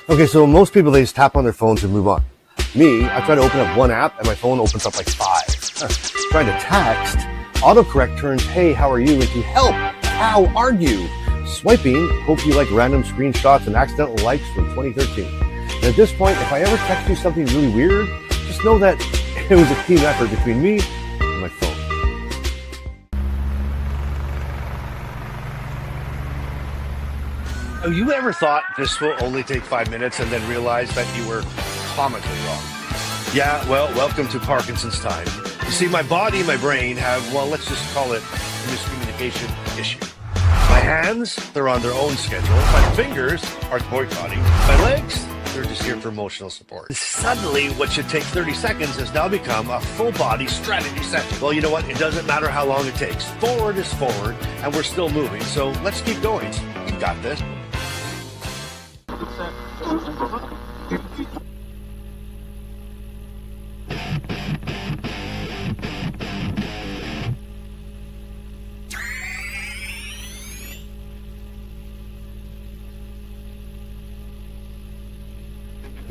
Okay, so most people, they just tap on their phones and move on. Me, I try to open up one app and my phone opens up like 5. Trying to text, autocorrect turns, hey, how are you, into help, how are you? Swiping, hope you like random screenshots and accidental likes from 2013. And at this point, if I ever text you something really weird, just know that it was a team effort between me and my phone. Have you ever thought this will only take 5 minutes and then realized that you were comically wrong? Yeah, well, welcome to Parkinson's time. You see, my body and my brain have, well, let's just call it a miscommunication issue. My hands, they're on their own schedule. My fingers are boycotting. My legs, they're just here for emotional support. Suddenly, what should take 30 seconds has now become a full-body strategy session. Well, you know what? It doesn't matter how long it takes. Forward is forward, and we're still moving. So let's keep going. You got this.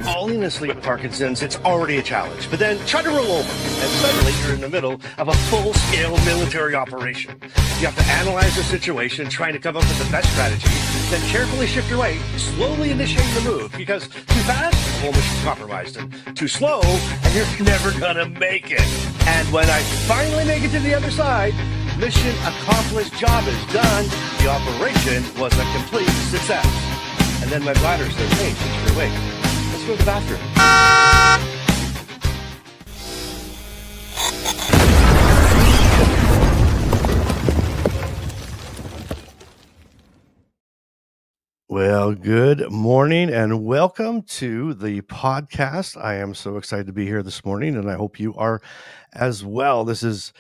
Falling asleep with Parkinson's, it's already a challenge. But then try to roll over, and suddenly you're in the middle of a full-scale military operation. You have to analyze the situation, trying to come up with the best strategy, then carefully shift your weight, slowly initiate the move, because too fast, the whole mission's compromised, and too slow, and you're never gonna make it. And when I finally make it to the other side, mission accomplished, job is done, the operation was a complete success. And then my bladder says, hey, since you're awake, let's go to the bathroom. Well, good morning and welcome to the podcast. I am so excited to be here this morning and I hope you are as well. What is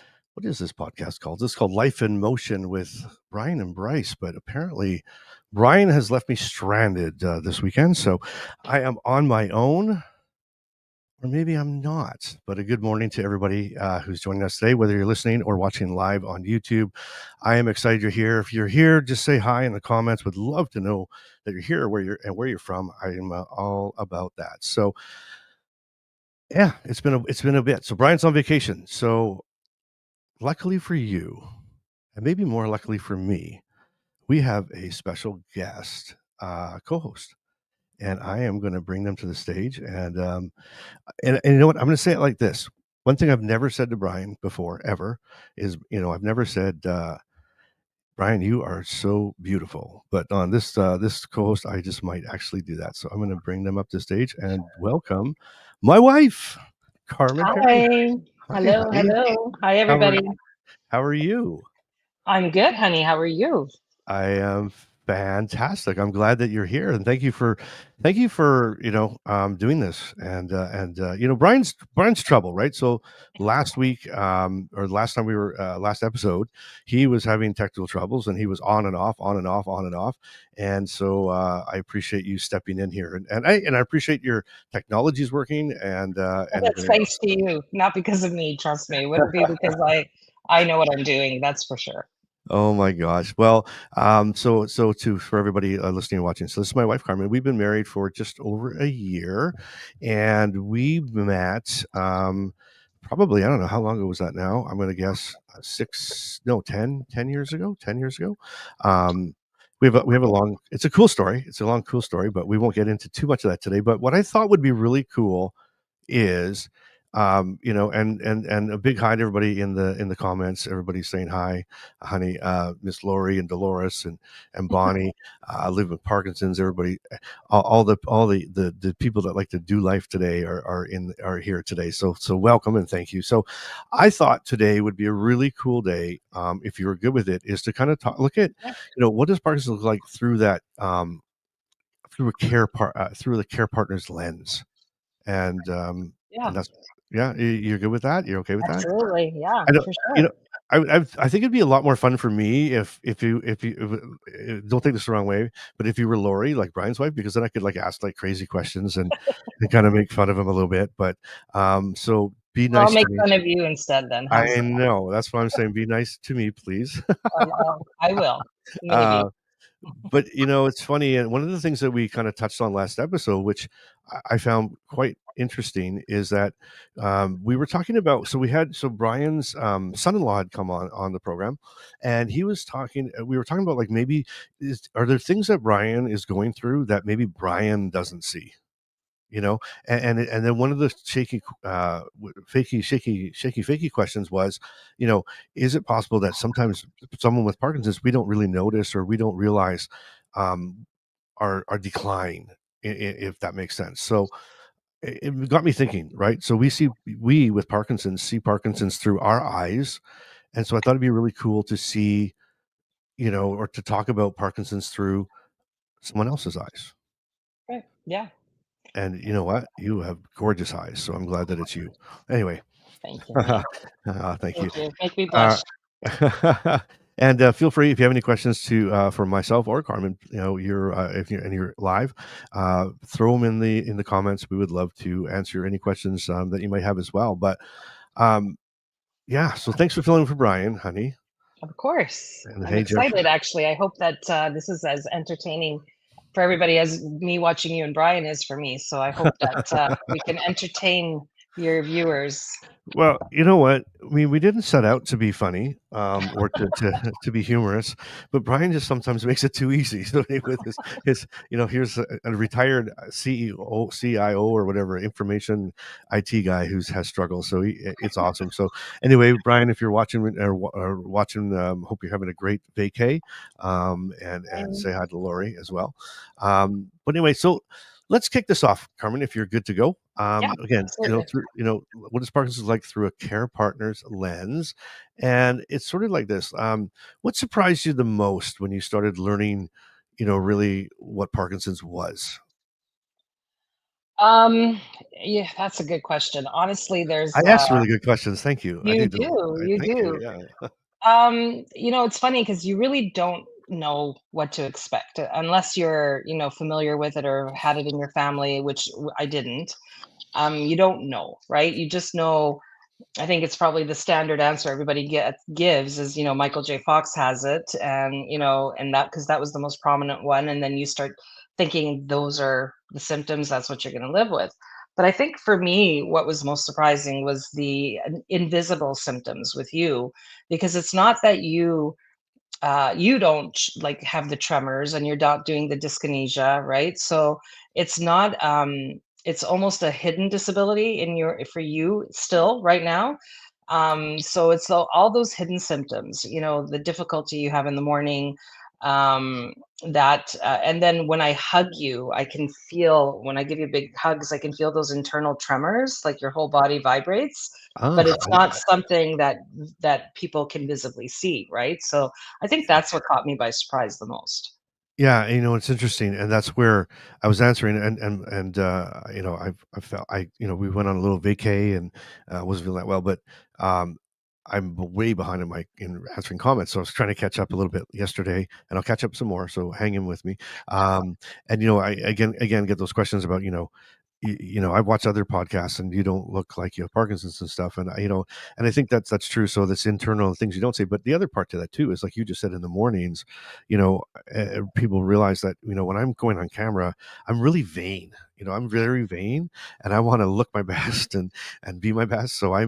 this podcast called? This is called Life in Motion with Brian and Bryce, but apparently Brian has left me stranded this weekend, so I am on my own, or maybe I'm not. But a good morning to everybody who's joining us today, whether you're listening or watching live on YouTube. I am excited you're here. If you're here, just say hi in the comments. Would love to know that you're here, where you're from. I am all about that. So, yeah, it's been a bit. So Brian's on vacation. So, luckily for you, and maybe more luckily for me, we have a special guest co-host, and I am going to bring them to the stage. And you know what? I'm going to say it like this. One thing I've never said to Brian before, ever, is, I've never said, Brian, you are so beautiful. But on this co-host, I just might actually do that. So I'm going to bring them up to stage and welcome my wife, Carmen. Hi. Hello. Honey. Hello. Hi, everybody. How are you? I'm good, honey. How are you? I am fantastic. I'm glad that you're here, and thank you for doing this. And Brian's trouble, right? So last week, or last time we were last episode, he was having technical troubles, and he was on and off. And so I appreciate you stepping in here, and I appreciate your technology's working. And that's thanks to you, not because of me. Trust me, it wouldn't be because I know what I'm doing. That's for sure. Oh my gosh. Well, for everybody listening and watching. So this is my wife, Carmen. We've been married for just over a year, and we met, probably, I don't know, how long ago was that now? I'm going to guess 10 years ago. We have a long, it's a cool story. It's a long, cool story, but we won't get into too much of that today. But what I thought would be really cool is, and a big hi to everybody in the comments. Everybody's saying hi, honey, Miss Lori and Dolores and Bonnie. I live with Parkinsons. Everybody, all the people that like to do life today are here today. So welcome and thank you. So I thought today would be a really cool day, if you were good with it, is to kind of look at, what does Parkinson's look like through that, through the care partner's lens, and that's. Yeah, you're good with that? You're okay with that? Absolutely, yeah, I know, for sure. I think it'd be a lot more fun for me if you don't take this the wrong way, but if you were Lori, like Brian's wife, because then I could like ask like crazy questions and kind of make fun of him a little bit. But so be nice. I'll make fun of you instead then. I know, that's what I'm saying. Be nice to me, please. I will. But it's funny, and one of the things that we kind of touched on last episode, which I found quite interesting, is that we were talking about. So Brian's son-in-law had come on the program, and he was talking. We were talking about, like, maybe are there things that Brian is going through that maybe Brian doesn't see, you know and then one of the shaky questions was, you know is it possible that sometimes someone with Parkinson's, we don't really notice, or we don't realize um our decline, if that makes sense. So it got me thinking, right? So we with Parkinson's see Parkinson's through our eyes, and so I thought it'd be really cool to see, or to talk about Parkinson's through someone else's eyes. Right. Yeah. And you know what? You have gorgeous eyes, so I'm glad that it's you. Anyway, Thank you, mate. thank you. Thank you. Make me Uh, blush. and feel free, if you have any questions for myself or Carmen. If you're live, throw them in the comments. We would love to answer any questions that you might have as well. But um, yeah, so thanks for filling in for Brian, honey. Of course. And I'm hey, Jeff. excited, actually. I hope that this is as entertaining for everybody as me watching you and Brian is for me. So I hope that we can entertain your viewers. Well, you know what? I mean, we didn't set out to be funny, or to be humorous, but Brian just sometimes makes it too easy. So with his here's a retired CIO or whatever, information IT guy who's has struggles. So it's awesome. So anyway, Brian, if you're watching or watching, hope you're having a great vacay, and say hi to Lori as well. But anyway, so let's kick this off, Carmen, if you're good to go. Yeah, Again, absolutely. what is Parkinson's like through a care partner's lens? And it's sort of like this. What surprised you the most when you started learning, really what Parkinson's was? Um, yeah, that's a good question. Honestly, I asked really good questions. Thank you. I you do. do, you Thank you. do. Yeah. It's funny because you really don't know what to expect unless you're, familiar with it or had it in your family, which I didn't. You don't know, right? You just know. I think it's probably the standard answer everybody gives is, Michael J. Fox has it, and and that because that was the most prominent one, and then you start thinking those are the symptoms. That's what you're going to live with. But I think for me, what was most surprising was the invisible symptoms with you, because it's not that you don't like have the tremors and you're not doing the dyskinesia, right? So it's not it's almost a hidden disability in your for you still right now. So it's all those hidden symptoms, the difficulty you have in the morning, um that and then when I hug you, I can feel, when I give you big hugs, I can feel those internal tremors, like your whole body vibrates, but Ah, it's not something that people can visibly see, right? So I think that's what caught me by surprise the most. yeah, it's interesting, and that's where I was answering, and I felt we went on a little vacay, and wasn't feeling that well, but I'm way behind in answering comments, so I was trying to catch up a little bit yesterday, and I'll catch up some more. So hang in with me. And I again get those questions about, I've watched other podcasts, and you don't look like you have Parkinson's and stuff. And and I think that's true. So that's internal things you don't say. But the other part to that too is, like you just said, in the mornings, people realize that, when I'm going on camera, I'm really vain. I'm very vain, and I want to look my best and be my best. So I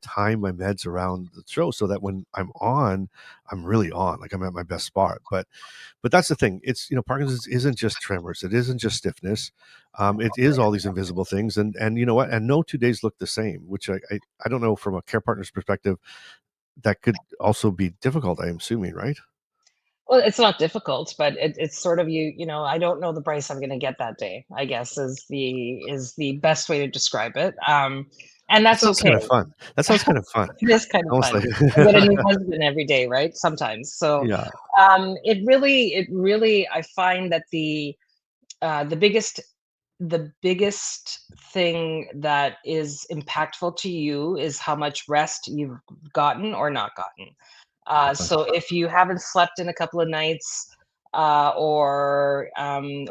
time my meds around the show so that when I'm on, I'm really on, like I'm at my best spot. But that's the thing. It's, Parkinson's isn't just tremors. It isn't just stiffness. It is all these invisible things, and you know what? And no 2 days look the same, which I don't know, from a care partner's perspective, that could also be difficult. I'm assuming, right? Well, it's not difficult, but it's sort of I don't know the Bryce I'm going to get that day, I guess is the best way to describe it. And That that's sounds kind okay. of fun. That sounds kind of fun. It is kind of Almost fun. like, I get a new husband every day, right? Sometimes. So yeah. it really I find that the biggest thing that is impactful to you is how much rest you've gotten or not gotten. So if you haven't slept in a couple of nights, or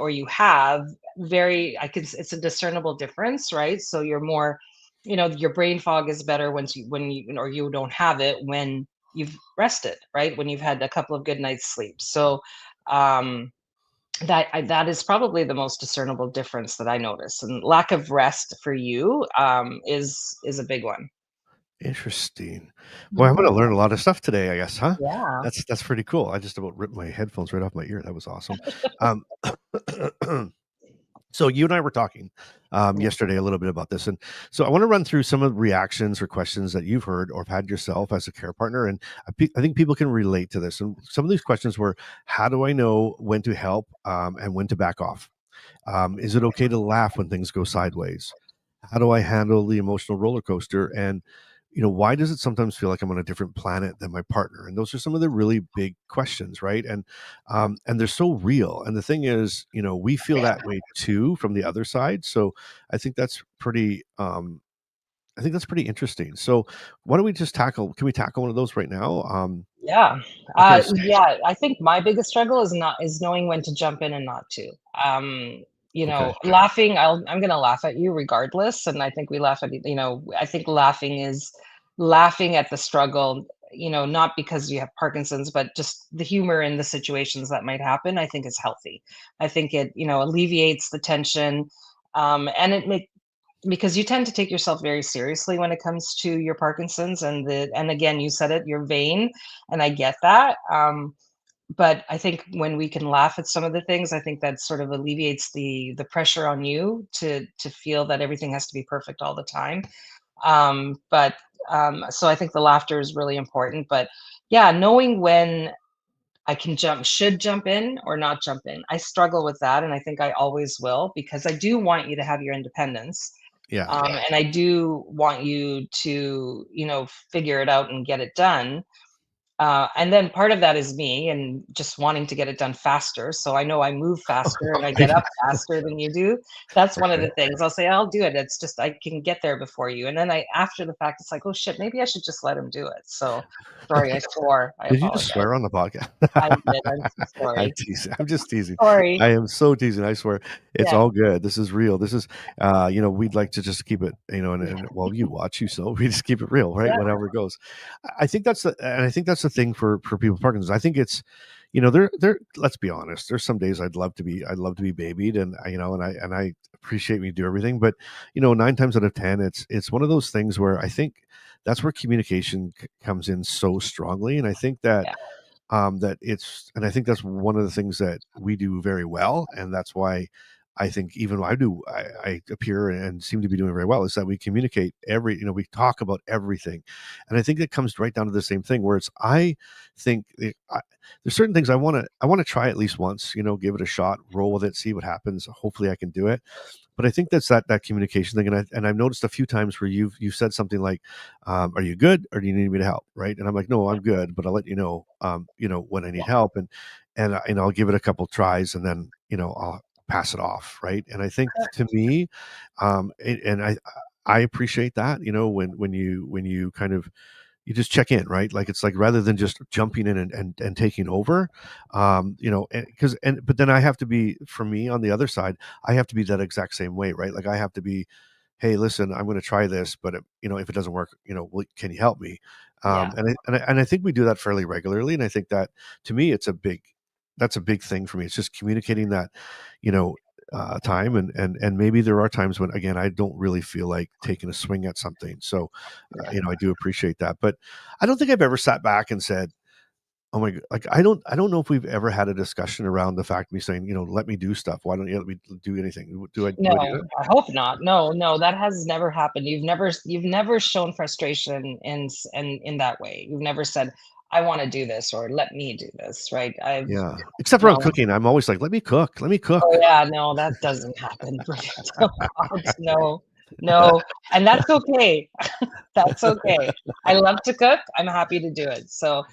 you have, it's a discernible difference, right? So you're more, your brain fog is better when you or you don't have it when you've rested, right? When you've had a couple of good nights sleep. So that is probably the most discernible difference that I notice, and lack of rest for you, is a big one. Interesting. Well, I'm Mhm. gonna learn a lot of stuff today, I guess, huh? Yeah. That's pretty cool. I just about ripped my headphones right off my ear. That was awesome. Um, so you and I were talking Yeah. yesterday a little bit about this, and so I want to run through some of the reactions or questions that you've heard or have had yourself as a care partner, and I think people can relate to this. And some of these questions were, "How do I know when to help and when to back off? Is it okay to laugh when things go sideways? How do I handle the emotional roller coaster? And why does it sometimes feel like I'm on a different planet than my partner?" And those are some of the really big questions, right? And they're so real. And the thing is, we feel that way too from the other side. So I think that's pretty. I think that's pretty interesting. So why don't we just tackle? Can we tackle one of those right now? Yeah. Okay. So, Yeah, I think my biggest struggle is knowing when to jump in and not to. okay. Laughing, I'm gonna laugh at you regardless, and I think we laugh at I think laughing at the struggle, not because you have Parkinson's, but just the humor in the situations that might happen, I think is healthy. I think it, alleviates the tension, and it make because you tend to take yourself very seriously when it comes to your Parkinson's, and again, you said it, you're vain, and I get that. But I think when we can laugh at some of the things, I think that sort of alleviates the pressure on you to feel that everything has to be perfect all the time. But So I think the laughter is really important. But yeah, knowing when I should jump in or not jump in. I struggle with that, and I think I always will, because I do want you to have your independence. Yeah. And I do want you to, figure it out and get it done. And then part of that is me and just wanting to get it done faster. So I know I move faster and I get up faster than you do. That's one of Okay. the things. I'll say, I'll do it. It's just I can get there before you. And then after the fact, it's like, oh shit, maybe I should just let him do it. So sorry, I swore. I Did you just apologize. swear on the podcast? I did. I'm so I'm sorry. teasing. I'm just teasing. Sorry. I am so teasing. I swear. It's Yeah. all good. This is real. This is, we'd like to just keep it, and well, you watch, you so we just keep it real, right? Yeah. Whatever it goes. I think that's the thing for people with Parkinson's. I think it's, let's be honest. There's some days I'd love to be babied, and I appreciate me do everything, but 9 times out of 10, it's one of those things where I think that's where communication comes in so strongly, and I think that Yeah. and I think that's one of the things that we do very well, and that's why I think even I appear and seem to be doing very well, is that we communicate we talk about everything, and I think it comes right down to the same thing where it's I think there's certain things I want to try at least once, give it a shot, roll with it, see what happens. Hopefully, I can do it. But I think that's that communication thing, and I've noticed a few times where you've said something like, "Are you good, or do you need me to help?" Right? And I'm like, "No, I'm good, but I'll let you know, when I need help, and I'll give it a couple tries, and then I'll pass it off, right?" And I think to me, and I appreciate that, when you kind of you just check in, right? Like it's like rather than just jumping in and taking over, but then I have to be, for me on the other side, I have to be that exact same way, right? Like I have to be, hey, listen, I'm going to try this, but if it doesn't work, can you help me? Yeah. And I think we do that fairly regularly, and I think that to me, that's a big thing for me. It's just communicating that, you know, time, and maybe there are times when again I don't really feel like taking a swing at something. So, I do appreciate that, but I don't think I've ever sat back and said, "Oh my god!" Like I don't know if we've ever had a discussion around the fact of me saying, "Let me do stuff. Why don't you let me do anything?" Do I do No, that? I hope not. No, no, that has never happened. You've never shown frustration in that way. You've never said, "I wanna do this," or "Let me do this," right? Yeah. Except around No. cooking, I'm always like, "Let me cook. Let me Oh, cook." yeah, no, that doesn't happen. Oh god, no, no, and that's okay. That's okay. I love to cook, I'm happy to do it. So,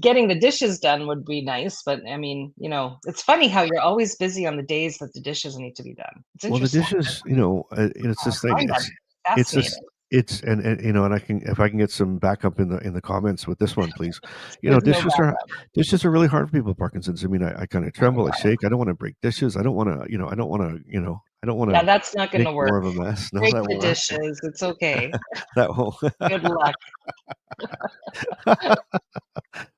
getting the dishes done would be nice, but, I mean, it's funny how you're always busy on the days that the dishes need to be done. It's Well, the interesting. dishes, it's I this thing. find that It's this. fascinating. And I can, if I can get some backup in the comments with this one, please. There's no Dishes are backup. really hard for people with Parkinson's. I mean, I kind of Oh, tremble, I yeah. shake. I don't want to break dishes. I don't want to, I don't want Yeah, to that's not make gonna work. more of a mess. No, Break that the won't happen. dishes, it's okay. That won't. Good luck.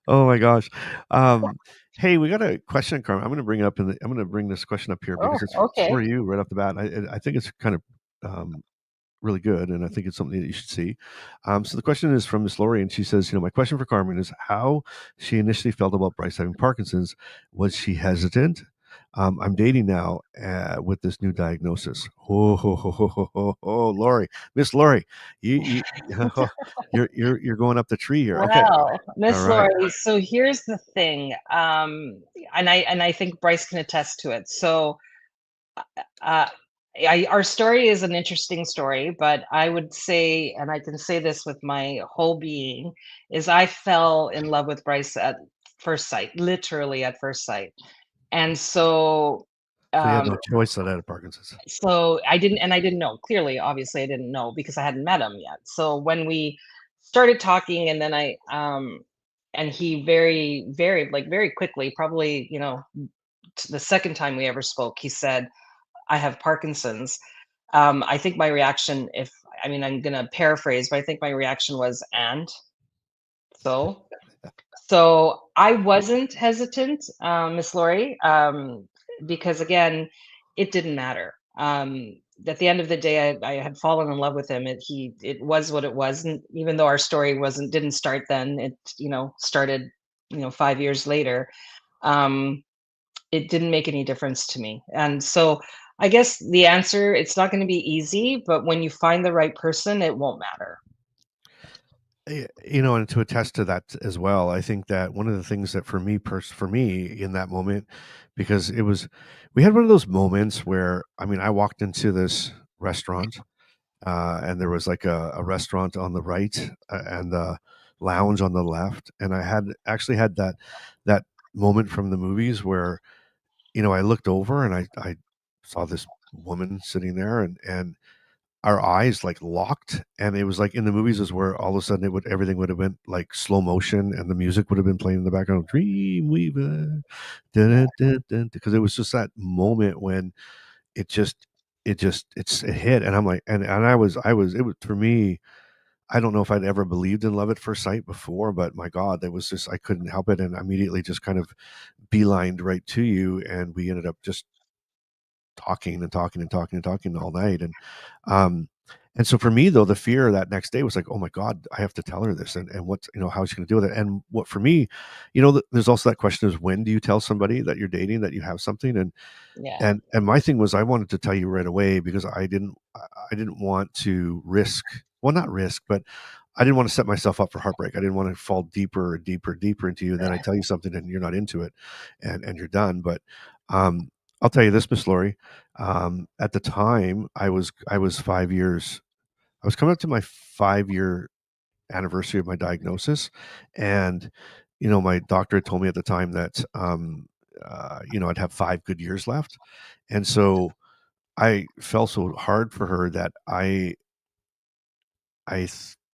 Oh my gosh. Um, Hey, we got a question, Carmen. I'm going to bring it up I'm going to bring this question up here Oh, because it's okay. for you right off the bat. I think it's kind of really good, and I think it's something that you should see. So the question is from Miss Lori, and she says, my question for Carmen is how she initially felt about Bryce having Parkinson's. Was she hesitant? I'm dating now with this new diagnosis. Lori, Miss Lori, you you're going up the tree here. Okay, Wow, all Miss right. Laurie. So here's the thing, and I think Bryce can attest to it. So, uh, our story is an interesting story, but I would say, and I can say this with my whole being, is I fell in love with Bryce at first sight, literally at first sight. And so, So you had um, no choice that I had Parkinson's. I didn't know. Clearly, obviously, I didn't know because I hadn't met him yet. So when we started talking, and then and he very quickly, probably, the second time we ever spoke, he said, "I have Parkinson's." I think my reaction, if I mean, I'm gonna paraphrase, but I think my reaction was, "And so?" So I wasn't hesitant, Miss Laurie, because again, it didn't matter. At the end of the day, I had fallen in love with him. It was what it was, and even though our story didn't start then, it started 5 years later. Um, it didn't make any difference to me, and so I guess the answer, it's not going to be easy, but when you find the right person, it won't matter. And to attest to that as well, I think that one of the things that for me in that moment, because we had one of those moments where, I mean, I walked into this restaurant, and there was like a restaurant on the right, and a lounge on the left, and I had actually had that moment from the movies where, I looked over and I saw this woman sitting there, and our eyes like locked, and it was like in the movies is where all of a sudden everything would have been like slow motion and the music would have been playing in the background, Dreamweaver, Yeah, because it was just that moment when it just it hit, and I'm like, and I was it was for me. I don't know if I'd ever believed in love at first sight before, but my God, there was just I couldn't help it, and immediately just kind of beelined right to you, and we ended up just talking and talking and talking and talking all night. Um and so for me though, the fear that next day was like, oh my God, I have to tell her this, and what, how's she going to deal with it? And what for me, there's also that question is, when do you tell somebody that you're dating that you have something? yeah, And my thing was, I wanted to tell you right away because I didn't want to risk, well, not risk, but I didn't want to set myself up for heartbreak. I didn't want to fall deeper and deeper and deeper into you, and then I yeah. tell you something and you're not into it, and you're done. But um I'll tell you this, Miss Lori. At the time, I was 5 years. I was coming up to my 5 year anniversary of my diagnosis, and my doctor had told me at the time that I'd have 5 good years left, and so I fell so hard for her that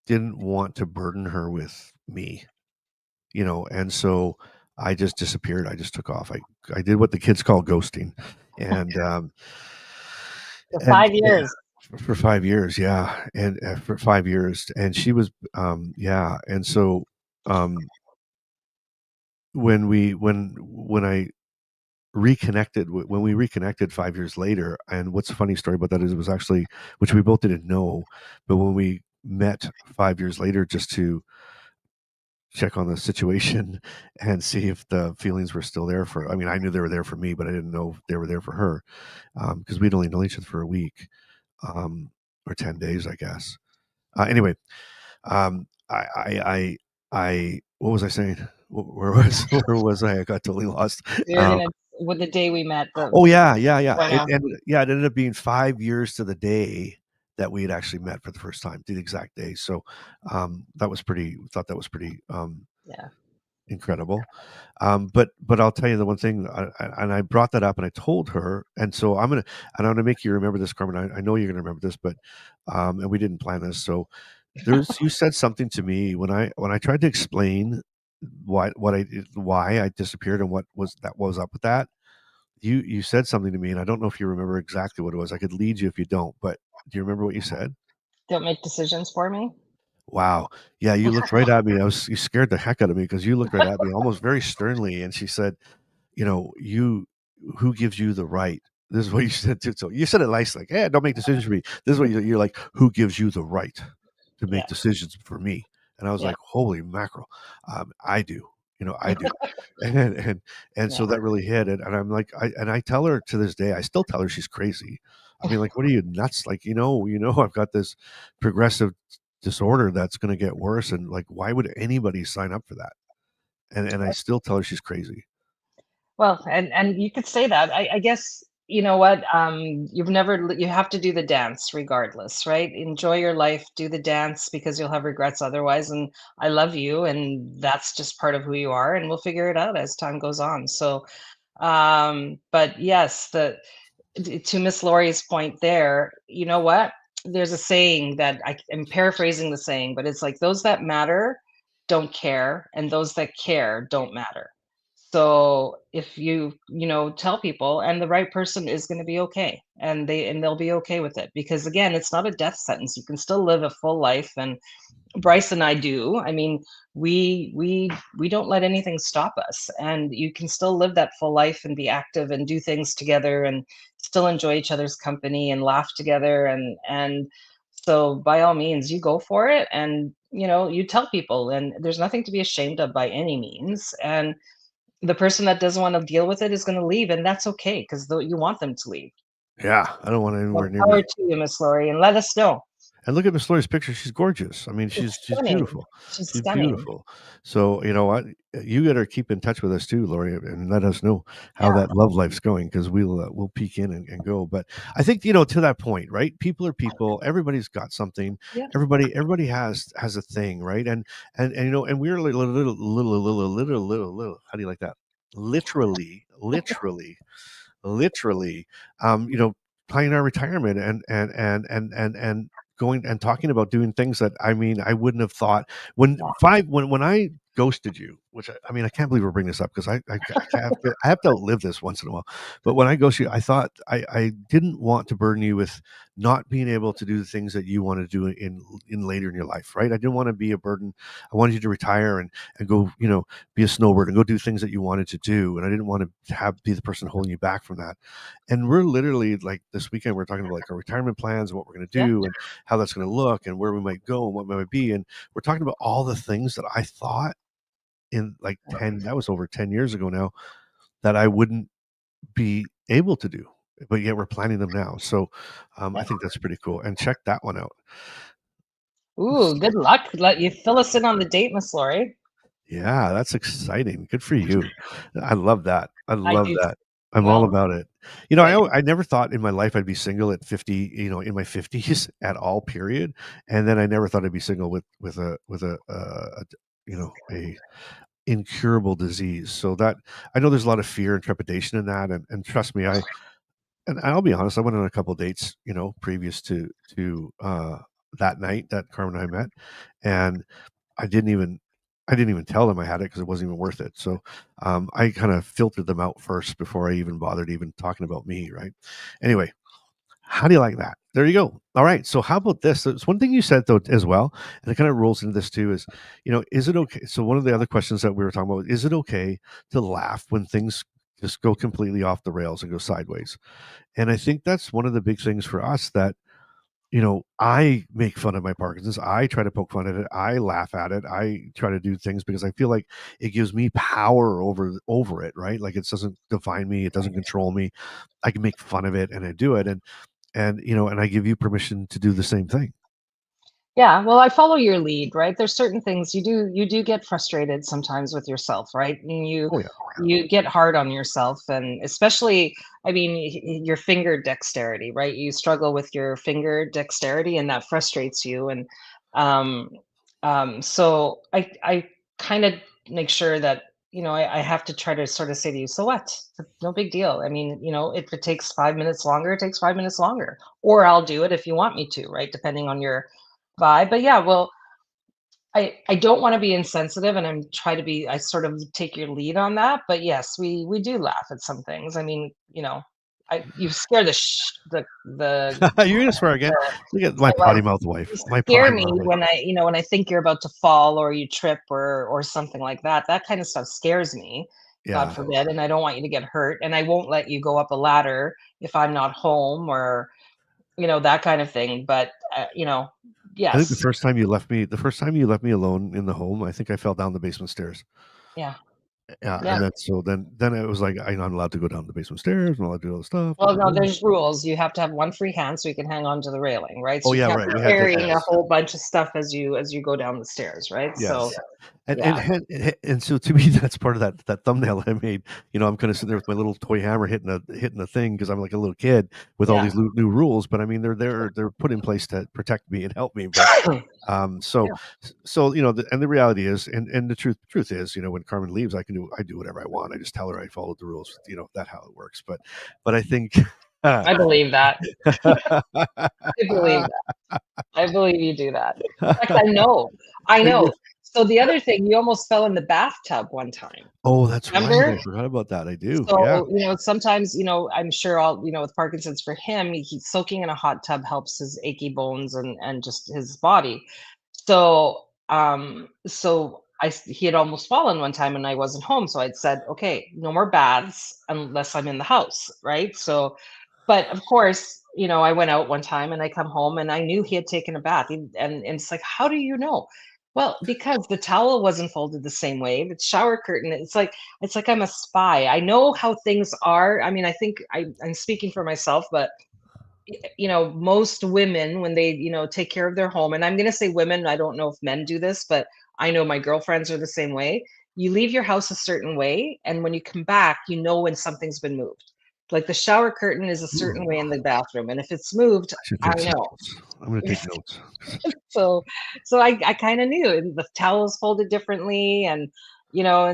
didn't want to burden her with me, and so I just disappeared. I just took off. I did what the kids call ghosting, and For and 5 years. for 5 years, yeah, and for 5 years, and she was, yeah, and so um, when I reconnected, when we reconnected 5 years later, and what's a funny story about that is it was actually, which we both didn't know, but when we met 5 years later just to check on the situation and see if the feelings were still there for, I mean, I knew they were there for me, but I didn't know if they were there for her, because we'd only known each other for a week, or 10 days, I guess. Anyway, what was I saying? Where was I? I got totally lost. We were gonna with the day we met, Oh yeah, yeah, yeah. went off. It ended up being 5 years to the day that we had actually met for the first time, the exact day. So that was pretty. Thought that was pretty Yeah. incredible. But I'll tell you the one thing, and I brought that up, and I told her, and so I'm gonna make you remember this, Carmen. I know you're gonna remember this, but and we didn't plan this. So you said something to me when I tried to explain why I disappeared and what was up with that. You said something to me, and I don't know if you remember exactly what it was. I could lead you if you don't, but do you remember what you said? Don't make decisions for me. Wow. Yeah, you looked right at me. You scared the heck out of me because you looked right at me almost very sternly, and she said, "You who gives you the right?" This is what you said too. So you said it nice, like, "Yeah, don't make decisions for me." This is what you're like, "Who gives you the right to make Yeah, decisions for me?" And I was yeah, like, "Holy mackerel, I do." I do, and yeah. so that really hit it. And I'm like, I tell her to this day, I still tell her she's crazy. I mean, like, what are you nuts? Like, I've got this progressive disorder that's going to get worse, and like, why would anybody sign up for that? And I still tell her she's crazy. Well, and you could say that. I guess you know what. You have to do the dance regardless, right? Enjoy your life, do the dance because you'll have regrets otherwise. And I love you, and that's just part of who you are, and we'll figure it out as time goes on. So, but yes, to Miss Laurie's point there, you know what? There's a saying that am paraphrasing the saying, but it's like those that matter don't care, and those that care don't matter. So if you tell people, and the right person is going to be okay, and they'll be okay with it, because again, it's not a death sentence. You can still live a full life, and Bryce and I do. I mean, we don't let anything stop us, and you can still live that full life and be active and do things together and still enjoy each other's company and laugh together, and so by all means, you go for it, and you tell people, and there's nothing to be ashamed of by any means. And the person that doesn't want to deal with it is going to leave, and that's okay because you want them to leave. Yeah, I don't want More anywhere near power me. to you, Miss Laurie, and let us know. And look at Miss Laurie's picture. She's gorgeous. I mean, It's she's stunning. beautiful. She's She's stunning. beautiful. So you know what? You got to keep in touch with us too, Laurie, and let us know how Yeah. that love life's going because we'll peek in and go. But I think to that point, right? People are people. Everybody's got something. Yeah. Everybody has a thing, right? And we're little. How do you like that? Literally, you know, planning our retirement and going and talking about doing things that I mean I wouldn't have thought when I ghosted you, which I mean I can't believe we're bringing this up because I have to outlive this once in a while. But when I ghosted you, I thought I didn't want to burden you with not being able to do the things that you want to do in later in your life, right? I didn't want to be a burden. I wanted you to retire and go, be a snowbird and go do things that you wanted to do. And I didn't want to be the person holding you back from that. And we're literally like this weekend, we're talking about like our retirement plans and what we're going to Yeah. do and how that's going to look and where we might go and what might be. And we're talking about all the things that I thought in like 10, that was over 10 years ago now, that I wouldn't be able to do. But yet we're planning them now. So I Yeah. think that's pretty cool. And check that one out. Ooh, good luck. Let you fill us in on the date, Miss Laurie. Yeah, that's exciting. Good for you. I love that. I I love do. that. I'm all Well, about it. good. I never thought in my life I'd be single at 50, in my 50s at all, period. And then I never thought I'd be single with a incurable disease. So that I know there's a lot of fear and trepidation in that. And trust me, and I'll be honest, I went on a couple of dates, previous to that night that Carmen and I met. And I didn't even I didn't even tell them I had it because it wasn't even worth it. So I kind of filtered them out first before I even bothered even talking about me. Right. Anyway, how do you like that? There you go. All right. So how about this? There's one thing you said though as well, and it kind of rolls into this too. Is it okay? So one of the other questions that we were talking about is it okay to laugh when things just go completely off the rails and go sideways? And I think that's one of the big things for us that I make fun of my Parkinson's. I try to poke fun at it. I laugh at it. I try to do things because I feel like it gives me power over it, right? Like it doesn't define me. It doesn't control me. I can make fun of it and I do it. And I give you permission to do the same thing. Yeah, well, I follow your lead, right? There's certain things you do get frustrated sometimes with yourself, right? And you Oh yeah. you get hard on yourself, and especially, I mean, your finger dexterity, right? You struggle with your finger dexterity, and that frustrates you. And um, so I kind of make sure that I have to try to sort of say to you, so what? No big deal. I mean, if it takes 5 minutes longer, it takes 5 minutes longer, or I'll do it if you want me to, right? Depending on your vibe. But yeah, well, I don't want to be insensitive, and I sort of take your lead on that. But yes, we do laugh at some things. I mean, You scare the You're gonna swear again? Look at my potty mouth wife. you My scare potty me mouth wife. when I think you're about to fall or you trip or something like that. That kind of stuff scares me, God Yeah. forbid, and I don't want you to get hurt, and I won't let you go up a ladder if I'm not home or, that kind of thing, but, I think the yes. first time you left me alone in the home, I think I fell down the basement stairs. Yeah, Yeah, yeah. and then it was like, I'm not allowed to go down the basement stairs, I'm not allowed to do all this stuff. Well, no, there's rules. You have to have one free hand so you can hang on to the railing, right? Oh, So you yeah, can't right, be we had to, carrying a yes. whole bunch of stuff as you go down the stairs, right? So, Yes. And yeah, and so to me, that's part of that thumbnail I made. I'm kinda sitting there with my little toy hammer hitting a thing because 'cause I'm like a little kid with all yeah. these new rules, but I mean, they're put in place to protect me and help me, but, so Yeah. the reality is and the truth is, when Carmen leaves, I do whatever I want. I just tell her I followed the rules, that how it works, but I think I believe that. I believe that. I believe you do that. In fact, I know. I know. So the other thing, you almost fell in the bathtub one time. Oh, that's right, Remember? I forgot about that, I do, yeah. So, sometimes, I'm sure with Parkinson's for him, he's soaking in a hot tub helps his achy bones and just his body. So he had almost fallen one time and I wasn't home. So I'd said, okay, no more baths unless I'm in the house, right? So, but of course, I went out one time and I come home and I knew he had taken a bath. And it's like, how do you know? Well, because the towel wasn't folded the same way, the shower curtain, it's like I'm a spy. I know how things are. I mean, I think I'm speaking for myself, but most women when they, take care of their home, and I'm going to say women, I don't know if men do this, but I know my girlfriends are the same way. You leave your house a certain way, and when you come back, you know when something's been moved. Like the shower curtain is a certain Ooh, way in the bathroom, and if it's moved, I should I take some know. notes. I'm gonna take notes. So I kind of knew, and the towels folded differently, and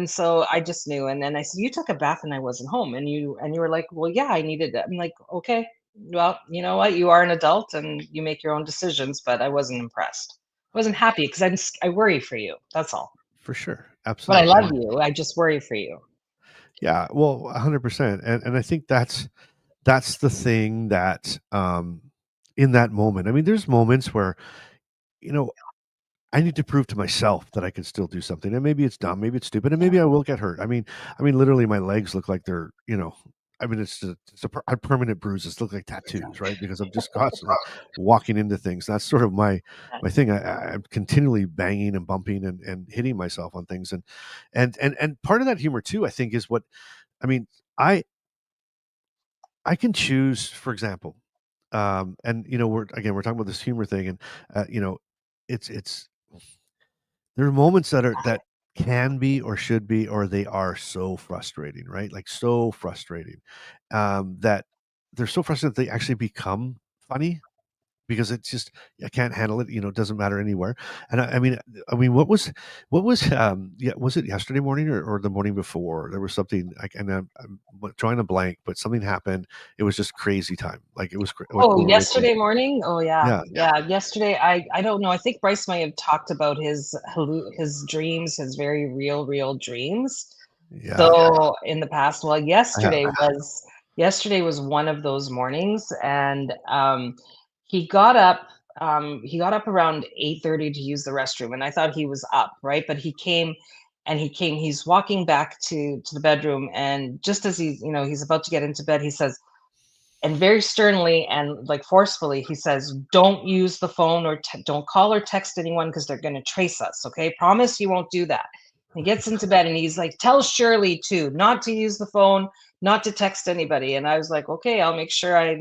so I just knew. And then I said, you took a bath and I wasn't home, and you were like, well, yeah, I needed it. I'm like, okay, well, you know what, you are an adult and you make your own decisions, but I wasn't impressed. I wasn't happy because I worry for you, that's all. For sure, But I love absolutely. you, I just worry for you. Yeah, well, 100%, and I think that's the thing that, in that moment, I mean, there's moments where, you know, I need to prove to myself that I can still do something, and maybe it's dumb, maybe it's stupid, and Yeah, maybe I will get hurt. I mean, literally, my legs look like they're, I mean, I have permanent bruises, look like tattoos, right? Because I'm just constantly walking into things. That's sort of my thing. I'm continually banging and bumping and hitting myself on things, and part of that humor too, I think, is what I mean. I can choose, for example, and we're talking about this humor thing, and it's there are moments that can be or should be or they are so frustrating, right? Like so frustrating, that they're so frustrating that they actually become funny because it's just I can't handle it. It doesn't matter anywhere. And I mean, yeah, was it yesterday morning or the morning before? There was something like, and I'm drawing a blank, but something happened. It was just crazy time. Like it was like oh, over it. yesterday morning, oh yeah, Yeah, yeah, yesterday, I don't know, I think Bryce might have talked about his dreams, his very real dreams. yeah. So in the past, well, I have. yesterday was one of those mornings, and he got up. He got up around 8:30 to use the restroom, and I thought he was up, right? But he's walking back to the bedroom, and just as he's about to get into bed, he says, and very sternly and like forcefully, he says, don't use the phone or don't call or text anyone because they're going to trace us. Okay, promise you won't do that. He gets into bed and he's like, tell Shirley too not to use the phone, not to text anybody. And I was like, okay, I'll make sure I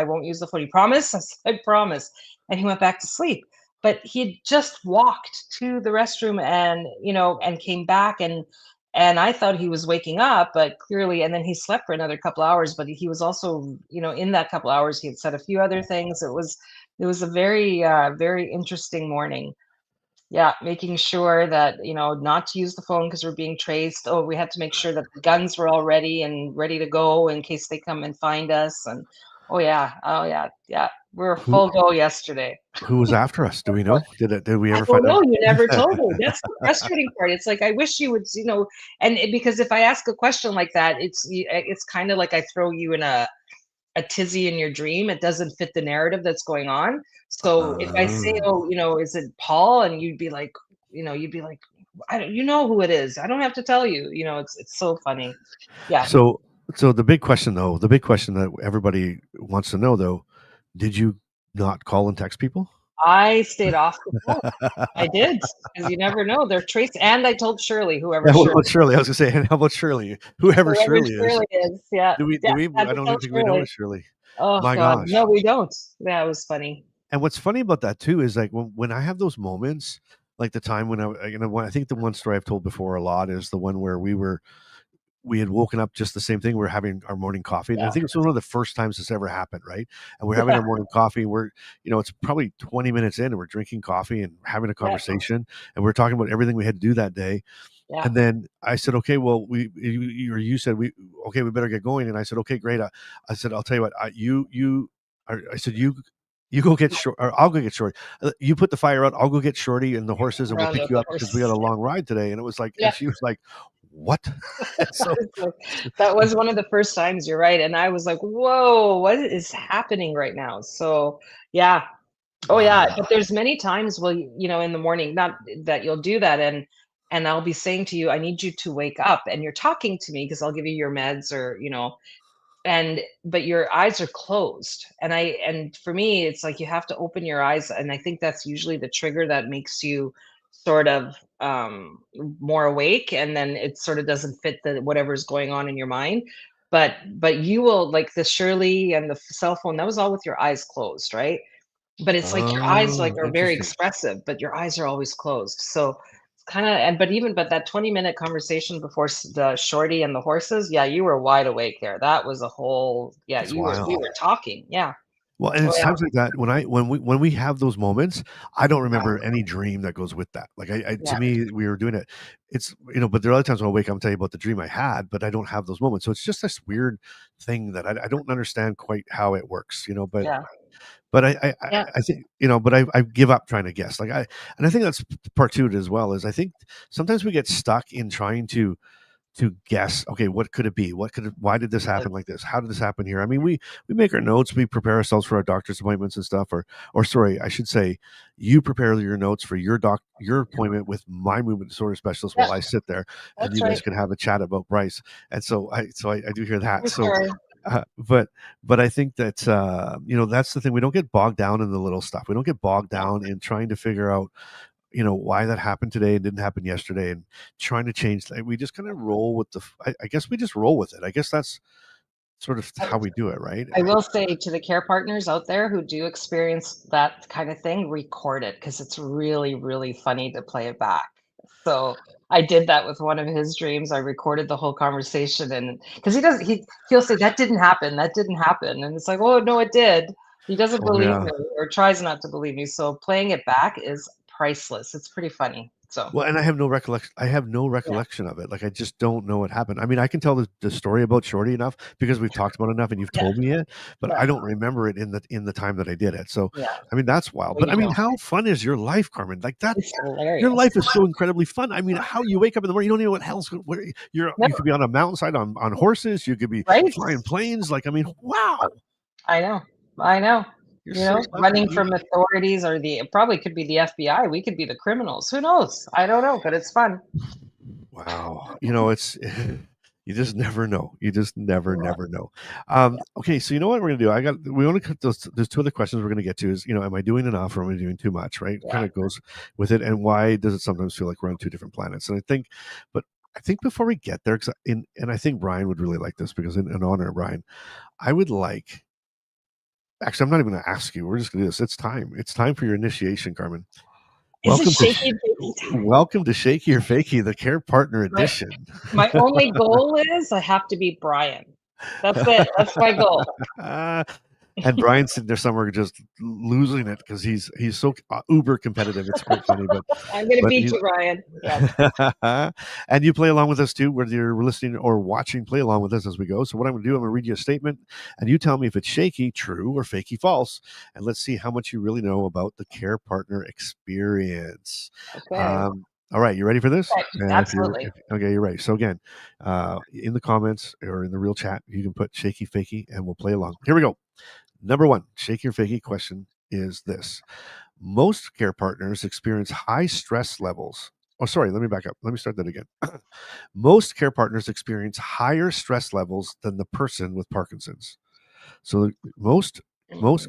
won't use the phone. You promise? I said, I promise. And he went back to sleep. But he had just walked to the restroom and came back, and I thought he was waking up, but clearly, and then he slept for another couple hours, but he was also, in that couple hours, he had said a few other things. It was a very interesting morning. Yeah, making sure that, not to use the phone because we're being traced. Oh, we had to make sure that the guns were all ready and ready to go in case they come and find us. And oh yeah, yeah. We were Who full go yesterday. who was after us? Do we know? Did we I ever don't find know, out? you never told me. That's the frustrating part. It's like, I wish you would, because if I ask a question like that, it's kinda like I throw you in a a tizzy in your dream, it doesn't fit the narrative that's going on. So if I say, Oh. "Oh, is it Paul?" and you'd be like, "I don't, you know who it is. I don't have to tell you." It's so funny. Yeah, So so the big question though, the big question that everybody wants to know though, did you not call and text people? I stayed off the phone. I did, because you never know. They're trace, and I told Shirley, Yeah, whoever what Shirley, about Shirley? I was gonna say, and how about Shirley? Whoever whoever Shirley is. Shirley is. Yeah, yeah. Do we Had I to don't tell even think we know a Shirley. Shirley. Oh My God, no, gosh. we don't. Yeah, it was funny. And what's funny about that too is like when I have those moments, like the time when when I think the one story I've told before a lot is the one where we had woken up just the same thing. We're having our morning coffee. And I Yeah, think it's one of the first times this ever happened, right? And we're having yeah, our morning coffee. It's probably 20 minutes in and we're drinking coffee and having a yeah, conversation. And we're talking about everything we had to do that day. yeah. And then I said, okay, well, you said, okay, we better get going. And I said, okay, great. I said, I'll tell you what, I said, you go get short, or I'll go get shorty. You put the fire out. I'll go get shorty and the horses, and we'll Round pick up you the up because we got horses. a long ride today. And it was like, Yeah, and she was like, what? And that so, was that was one of the first times. You're right, and I was like, "Whoa, what is happening right now?" So, yeah. Oh, yeah, wow. but there's many times where, in the morning, not that you'll do that, and I'll be saying to you, "I need you to wake up," and you're talking to me because 'cause I'll give you your meds, or, but your eyes are closed, and for me, it's like you have to open your eyes, and I think that's usually the trigger that makes you sort of, more awake, and then it sort of doesn't fit the whatever's going on in your mind, but you will, like, the Shirley and the cell phone, that was all with your eyes closed, right? But it's like your eyes, like, Oh, are very interesting. expressive, but your eyes are always closed, so it's kinda, but that 20-minute conversation before the shorty and the horses, yeah, you were wide awake there. That was a whole, yeah, That's we wild. were talking, yeah. Well, and Oh, it's yeah, times like that when we have those moments, I don't yeah, remember any dream that goes with that. Like I to yeah, me, we were doing it. It's but there are other times when I wake up and tell you about the dream I had, but I don't have those moments. So it's just this weird thing that I don't understand quite how it works. yeah, But yeah. I think but I give up trying to guess. And I think that's part two of it as well. Is I think sometimes we get stuck in trying to guess, okay, what could it be, why did this Yes, happen like this, how did this happen here. I mean, we make our notes, we prepare ourselves for our doctor's appointments and stuff, or sorry, I should say, you prepare your notes for your appointment with my movement disorder specialist yeah, while I sit there and that's you guys right, can have a chat about Bryce. And I do hear that. for So sure. uh, but I think that that's the thing, we don't get bogged down in the little stuff, we don't get bogged Yeah, down in trying to figure out why that happened today and didn't happen yesterday, and trying to change that. We just kind of roll with I guess we just roll with it. I guess that's sort of I how we do it, right? I will say to the care partners out there who do experience that kind of thing, record it because it's really, really funny to play it back. So I did that with one of his dreams. I recorded the whole conversation, and because he'll say that didn't happen, that didn't happen, and it's like, oh no, it did. He doesn't Oh believe yeah. me or tries not to believe me. So playing it back is priceless. It's pretty funny. So Well, and I have no recollection. I have no yeah, recollection of it. Like I just don't know what happened. I mean, I can tell the story about Shorty enough because we've talked about it enough, and you've yeah, told me it, but yeah, I don't remember it in the time that I did it. So, yeah. I mean, that's wild. Well, But I you mean, don't. how fun is your life, Carmen? Like that. It's Your hilarious. life is so incredibly fun. I mean, how you wake up in the morning, you don't know what hell's where No, you could be on a mountainside on horses, you could be right? flying planes. Like, I mean, wow, I know. I know. you're so lucky. Running from authorities, or the it probably could be the FBI. We could be the criminals. Who knows? I don't know, but it's fun. Wow. It's you just never know. You just Yeah, never know. Okay, so you know what we're gonna do? We only cut there's two other questions we're gonna get to is, am I doing enough or am I doing too much? Right? yeah. Kind of goes with it. And why does it sometimes feel like we're on two different planets? And but I think before we get there, and I think Brian would really like this because in honor of Brian, I would like actually I'm not even gonna ask you. We're just gonna do this. It's time. It's time for your initiation, Carmen. Is it Welcome to shaky baby time? welcome to Shaky or Fakey, the Care Partner My Edition. my only goal is I have to beat Brian. That's it. That's my goal. And Brian's sitting there somewhere just losing it because he's so uber competitive. It's quite funny, I'm gonna but beat he's you, Brian. Yes. and you play along with us too, whether you're listening or watching. Play along with us as we go. So what I'm going to do, I'm going to read you a statement, and you tell me if it's shaky, true, or fakey, false, and let's see how much you really know about the Care Partner experience. Okay. Um, All right, you ready for this? Right, absolutely. Okay, you're ready. So again, in the comments or in the real chat, you can put shaky fakey and we'll play along. Here we go. Number one, shaky or fakey question is this. Most care partners experience high stress levels. Oh, sorry, let me back up. Let me start that again. Most care partners experience higher stress levels than the person with Parkinson's. So most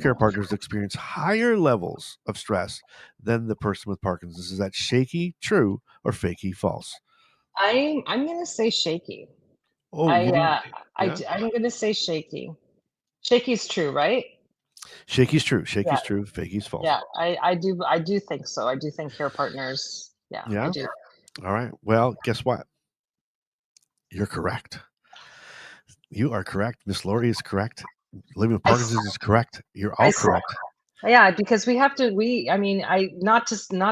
care partners experience higher levels of stress than the person with Parkinson's. Is that shaky true or fakey false? I'm gonna say shaky. Oh, I, you do? uh, Yeah. I'm gonna say shaky. Shaky's true, right? Shaky's true. Yeah, Shaky's true. Fakey's false. yeah, I do think so. I do think care partners, yeah, I Yeah. do. All right. Well, guess what? You're correct. You are correct. Miss Lori is correct. Living with I s Parkinson's is correct. You're I all s correct. Yeah, because we have to I mean, not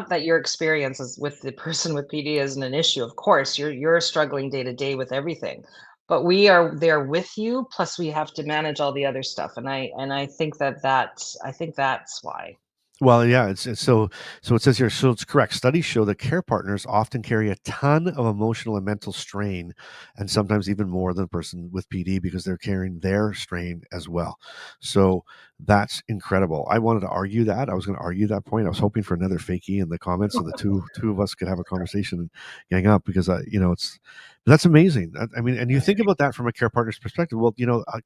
that your experiences with the person with PD isn't an issue, of course, you're struggling day to day with everything, but we are there with you, plus we have to manage all the other stuff, and I think that's why. Well, yeah, it's so it says here, so it's correct. Studies show that care partners often carry a ton of emotional and mental strain, and sometimes even more than the person with PD because they're carrying their strain as well. So that's incredible. I wanted to argue that. I was going to argue that point. I was hoping for another fakie in the comments so the two of us could have a conversation and gang up because it's that's amazing. I mean, and you think about that from a care partner's perspective. Well,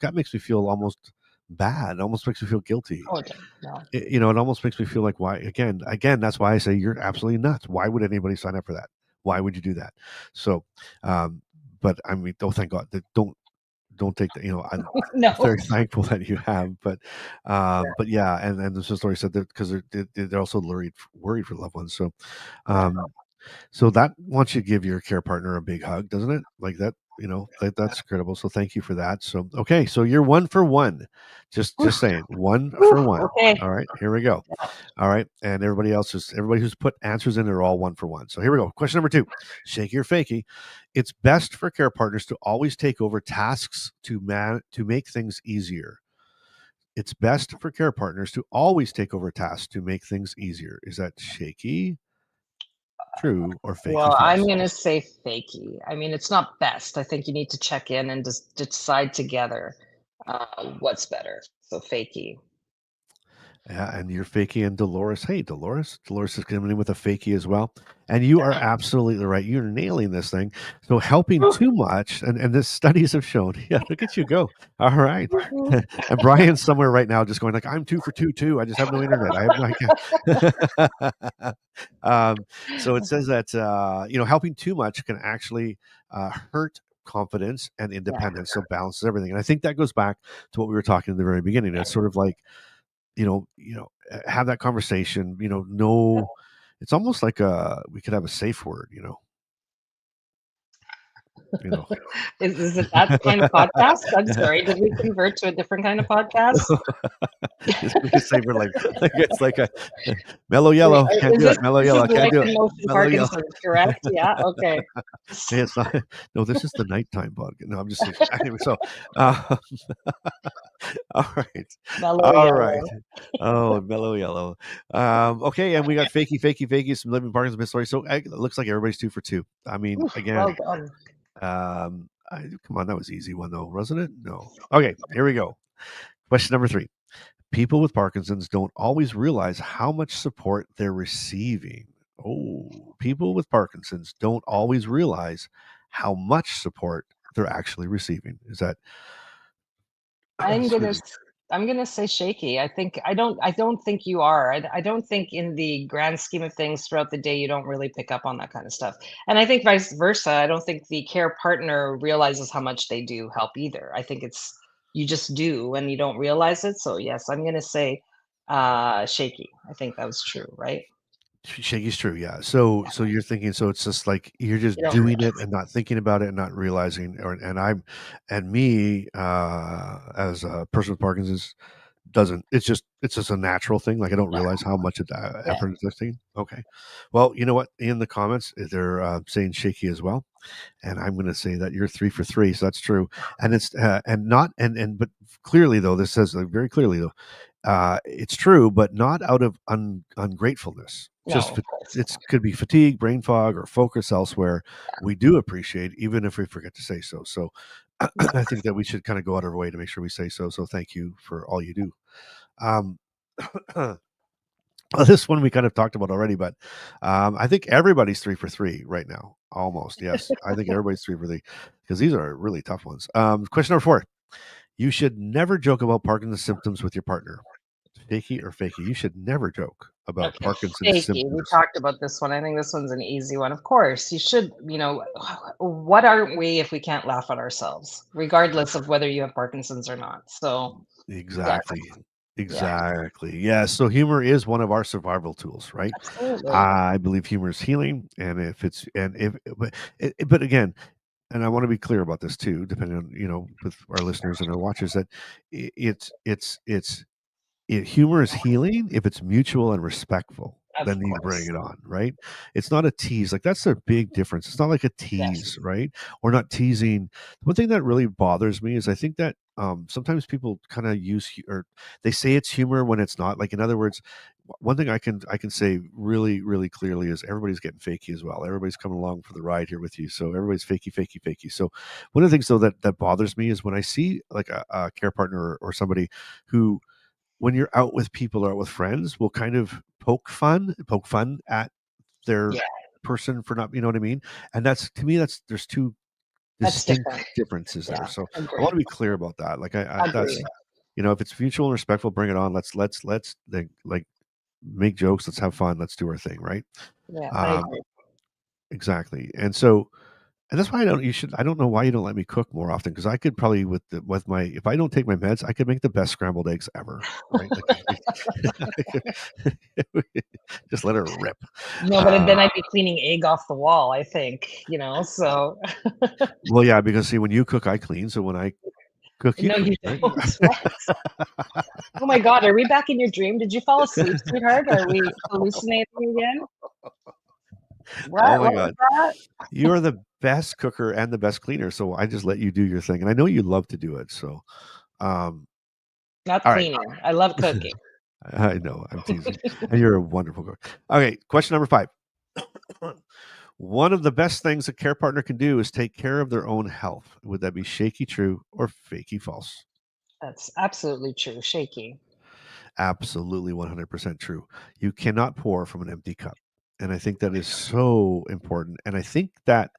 that makes me feel almost bad. It almost makes me feel guilty. Oh, okay, no. It almost makes me feel like why again that's why I say you're absolutely nuts. Why would anybody sign up for that? Why would you do that? So um but I mean, oh, thank God that don't take that. I'm No. very thankful that you have, but yeah, and the story said that because they're also worried for loved ones. So Yeah. um so that wants you to give your care partner a big hug, doesn't it? Like that, that's incredible. So thank you for that. So okay, so you're 1 for 1. Just saying, 1 for 1. Okay. All right, here we go. All right, and everybody who's put answers in are all 1 for 1. So here we go. Question number 2: shaky or fakey? It's best for care partners to always take over tasks to make things easier. It's best for care partners to always take over tasks to make things easier. Is that shaky, true, or fakey Well, I'm false? gonna say fakey. I mean, it's not best. I think you need to check in and just decide together, what's better. So fakey. Yeah, and you're Fakey and Dolores. Hey, Dolores. Dolores is coming in with a Fakey as well. And you are absolutely right. You're nailing this thing. So helping too much, and the studies have shown, yeah, look at you go. All right. And Brian's somewhere right now just going like, I'm 2 for 2 too. I just have no internet. I have no idea. So it says that, helping too much can actually hurt confidence and Yeah. independence. So balances everything. And I think that goes back to what we were talking in the very beginning. It's sort of like, have that conversation, know it's almost like we could have a safe word, you know. Is it that kind of podcast? I'm sorry, did we convert to a different kind of podcast? It's like a safe word, like it's like a mellow Wait, yellow, can't is do it. Mellow this is yellow, can't life do it. in motion Mellow yellow. Parkinson's, correct? Yeah, okay. Hey, it's not. No, this is the nighttime bug. No, I'm just kidding. Anyway, so uh, all right. Mellow All right. yellow. Oh, mellow yellow. Okay, and we got fakey, some living Parkinson's story. So it looks like everybody's 2 for 2. I mean, Oof, well again, done. come on, that was easy one though, wasn't it? No. Okay, here we go. Question number 3. People with Parkinson's don't always realize how much support they're receiving. Oh, people with Parkinson's don't always realize how much support they're actually receiving. Is that I'm gonna excuse me. s I'm gonna say shaky. I don't think you are. I don't think in the grand scheme of things throughout the day, you don't really pick up on that kind of stuff. And I think vice versa, I don't think the care partner realizes how much they do help either. I think it's you just do and you don't realize it. So yes, I'm gonna say, shaky. I think that was true, right? Shaky's true, yeah. So you're thinking, so it's just like you're just You don't doing it realize. and not thinking about it and not realizing, and me as a person with Parkinson's doesn't. It's just a natural thing. Like I don't Yeah, realize how much of yeah. effort it's taking. Okay, well, you know what? In the comments, they're saying shaky as well, and I'm going to say that you're 3 for 3, so that's true. And it's and not and but clearly though, this says very clearly though, it's true, but not out of ungratefulness. No, just of course. it's could be fatigue, brain fog, or focus elsewhere. We do appreciate, even if we forget to say so. So Yeah. I think that we should kind of go out of our way to make sure we say so. So thank you for all you do. Um, well, this one we kind of talked about already, but I think everybody's 3 for 3 right now. Almost, yes. I think everybody's 3 for 3 because these are really tough ones. Question number 4: you should never joke about Parkinson's symptoms with your partner. Shaky or fakey? You should never joke about Okay, Parkinson's Fakey. We symptoms. talked about this one. I think this one's an easy one. Of course, you should, what aren't we if we can't laugh at ourselves, regardless of whether you have Parkinson's or not? So, yes, Exactly. yeah, Exactly. Yeah. So humor is one of our survival tools, right? absolutely. I believe humor is healing, and if it's and if but again, and I want to be clear about this too, depending on with our listeners and our watchers, that it's humor is healing if it's mutual and respectful. Of Then you bring course. it on, right? It's not a tease. Like that's a big difference. It's not like a Yes, tease, right? We're not teasing. One thing that really bothers me is I think that sometimes people kind of or they say it's humor when it's not. Like in other words, one thing I can say really really clearly is everybody's getting fakey as well. Everybody's coming along for the ride here with you, so everybody's fakey, fakey, fakey. So one of the things though that bothers me is when I see like a care partner or somebody who when you're out with people or out with friends will kind of poke fun at their yeah, person for not, you know what I mean? And that's to me, that's there's two that's distinct different. differences there. Yeah, So I want agree, to be clear about that. Like I that's agree. if it's mutual and respectful, bring it on. Let's like make jokes. Let's have fun. Let's do our thing, right? Yeah, I Um, agree. exactly. And that's why I don't know why you don't let me cook more often because I could probably with my if I don't take my meds, I could make the best scrambled eggs ever, right? Just let her rip. No, but Uh, then I'd be cleaning egg off the wall, I think, so well, yeah, because see, when you cook, I clean. So when I cook, you no, you clean, right? don't. What? Oh my god, are we back in your dream? Did you fall asleep, sweetheart? Are we hallucinating again? Oh What? my What was god, that? you are the best cooker and the best cleaner. So I just let you do your thing, and I know you love to do it. So, um, Not all right. cleaning. I love cooking. I know I'm teasing, and you're a wonderful cook. Okay, question number 5. One of the best things a care partner can do is take care of their own health. Would that be shaky true or fakey false? That's absolutely true. Shaky. Absolutely 100% true. You cannot pour from an empty cup. And I think that is so important. And I think that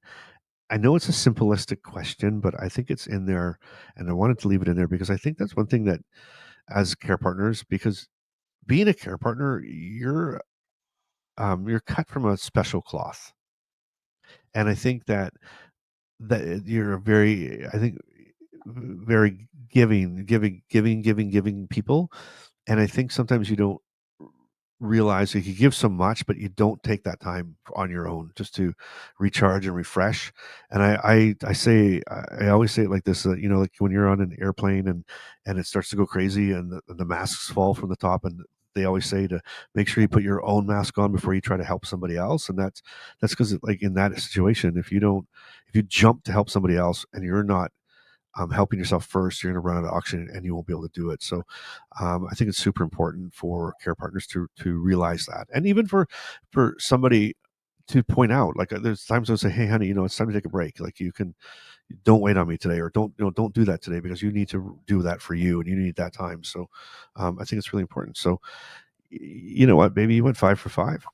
I know it's a simplistic question, but I think it's in there. And I wanted to leave it in there because I think that's one thing that, as care partners, because being a care partner, you're cut from a special cloth. And I think that you're a very, I think, very giving people. And I think sometimes you don't realize that you give so much, but you don't take that time on your own just to recharge and refresh. And I always say it like this, like when you're on an airplane and it starts to go crazy and the masks fall from the top and they always say to make sure you put your own mask on before you try to help somebody else. And that's because like in that situation, if you jump to help somebody else and you're not helping yourself first, you're going to run out of oxygen and you won't be able to do it. So I think it's super important for care partners to realize that, and even for somebody to point out. Like there's times I'll say, "Hey, honey, it's time to take a break. Like don't wait on me today, or don't do that today because you need to do that for you and you need that time." So I think it's really important. So you know what, baby, you went 5 for 5.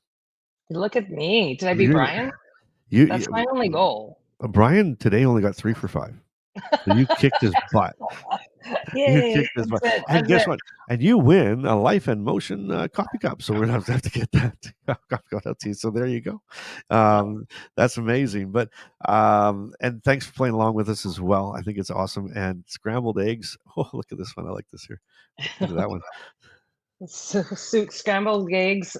Look at me. Did I beat You're Brian? That's my you only goal. Brian today only got 3 for 5. So you kicked his butt. You Yay. kicked this butt. That's it. And That's guess it. what? And you win a Life and Motion coffee cup. So we're gonna have to get that coffee cup out to you. So there you go. Oh, That's amazing. But and thanks for playing along with us as well. I think it's awesome. And scrambled eggs. Oh, look at this one. I like this here. Look at that one. Scrambled eggs,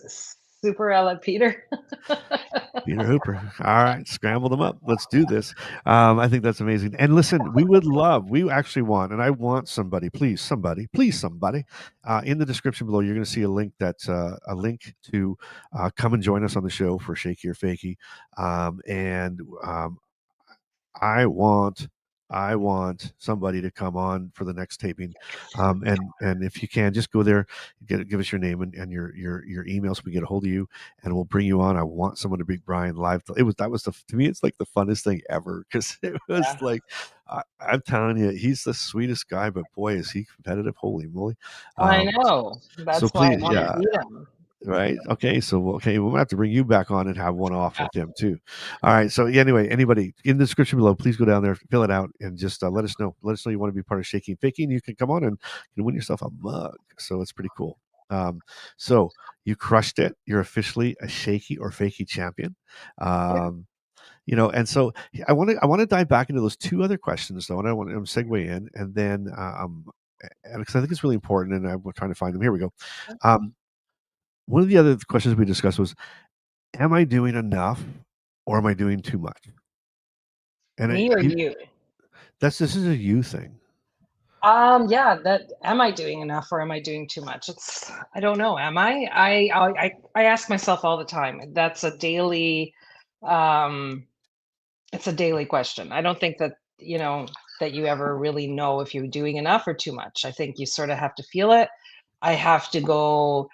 super Ella Peter. Peter Hooper. All right, scramble them up. Let's do this. I think that's amazing. And listen, we actually want, and I want please somebody, in the description below, you're going to see a link that's a link to come and join us on the show for Shaky or Fakey. And I want I want somebody to come on for the next taping, and if you can, just go there, give us your name and your email so we get a hold of you, and we'll bring you on. I want someone to bring Brian live. It was that was the to me, it's like the funnest thing ever because it was Yeah. like I'm telling you, he's the sweetest guy, but boy, is he competitive! Holy moly! I Um, know. so That's why I please, wanna yeah, beat him. right. Okay. So, okay, we'll have to bring you back on and have one off with him too. All right. So, yeah, anyway, anybody in the description below, please go down there, fill it out, and just let us know. Let us know you want to be part of Shaky and Fakey, and you can come on and you can win yourself a mug. So, it's pretty cool. So, you crushed it. You're officially a Shaky or Fakey champion. Yeah. Um, and so I want to dive back into those two other questions though, and I want to segue in, and then and because I think it's really important, and I'm trying to find them. Here we go. Um, one of the other questions we discussed was, am I doing enough or am I doing too much? And Me or you? this is a you thing. Yeah, that am I doing enough or am I doing too much? I don't know. Am I? I ask myself all the time. That's a daily um it's a daily question. I don't think that, that you ever really know if you're doing enough or too much. I think you sort of have to feel it. I have to go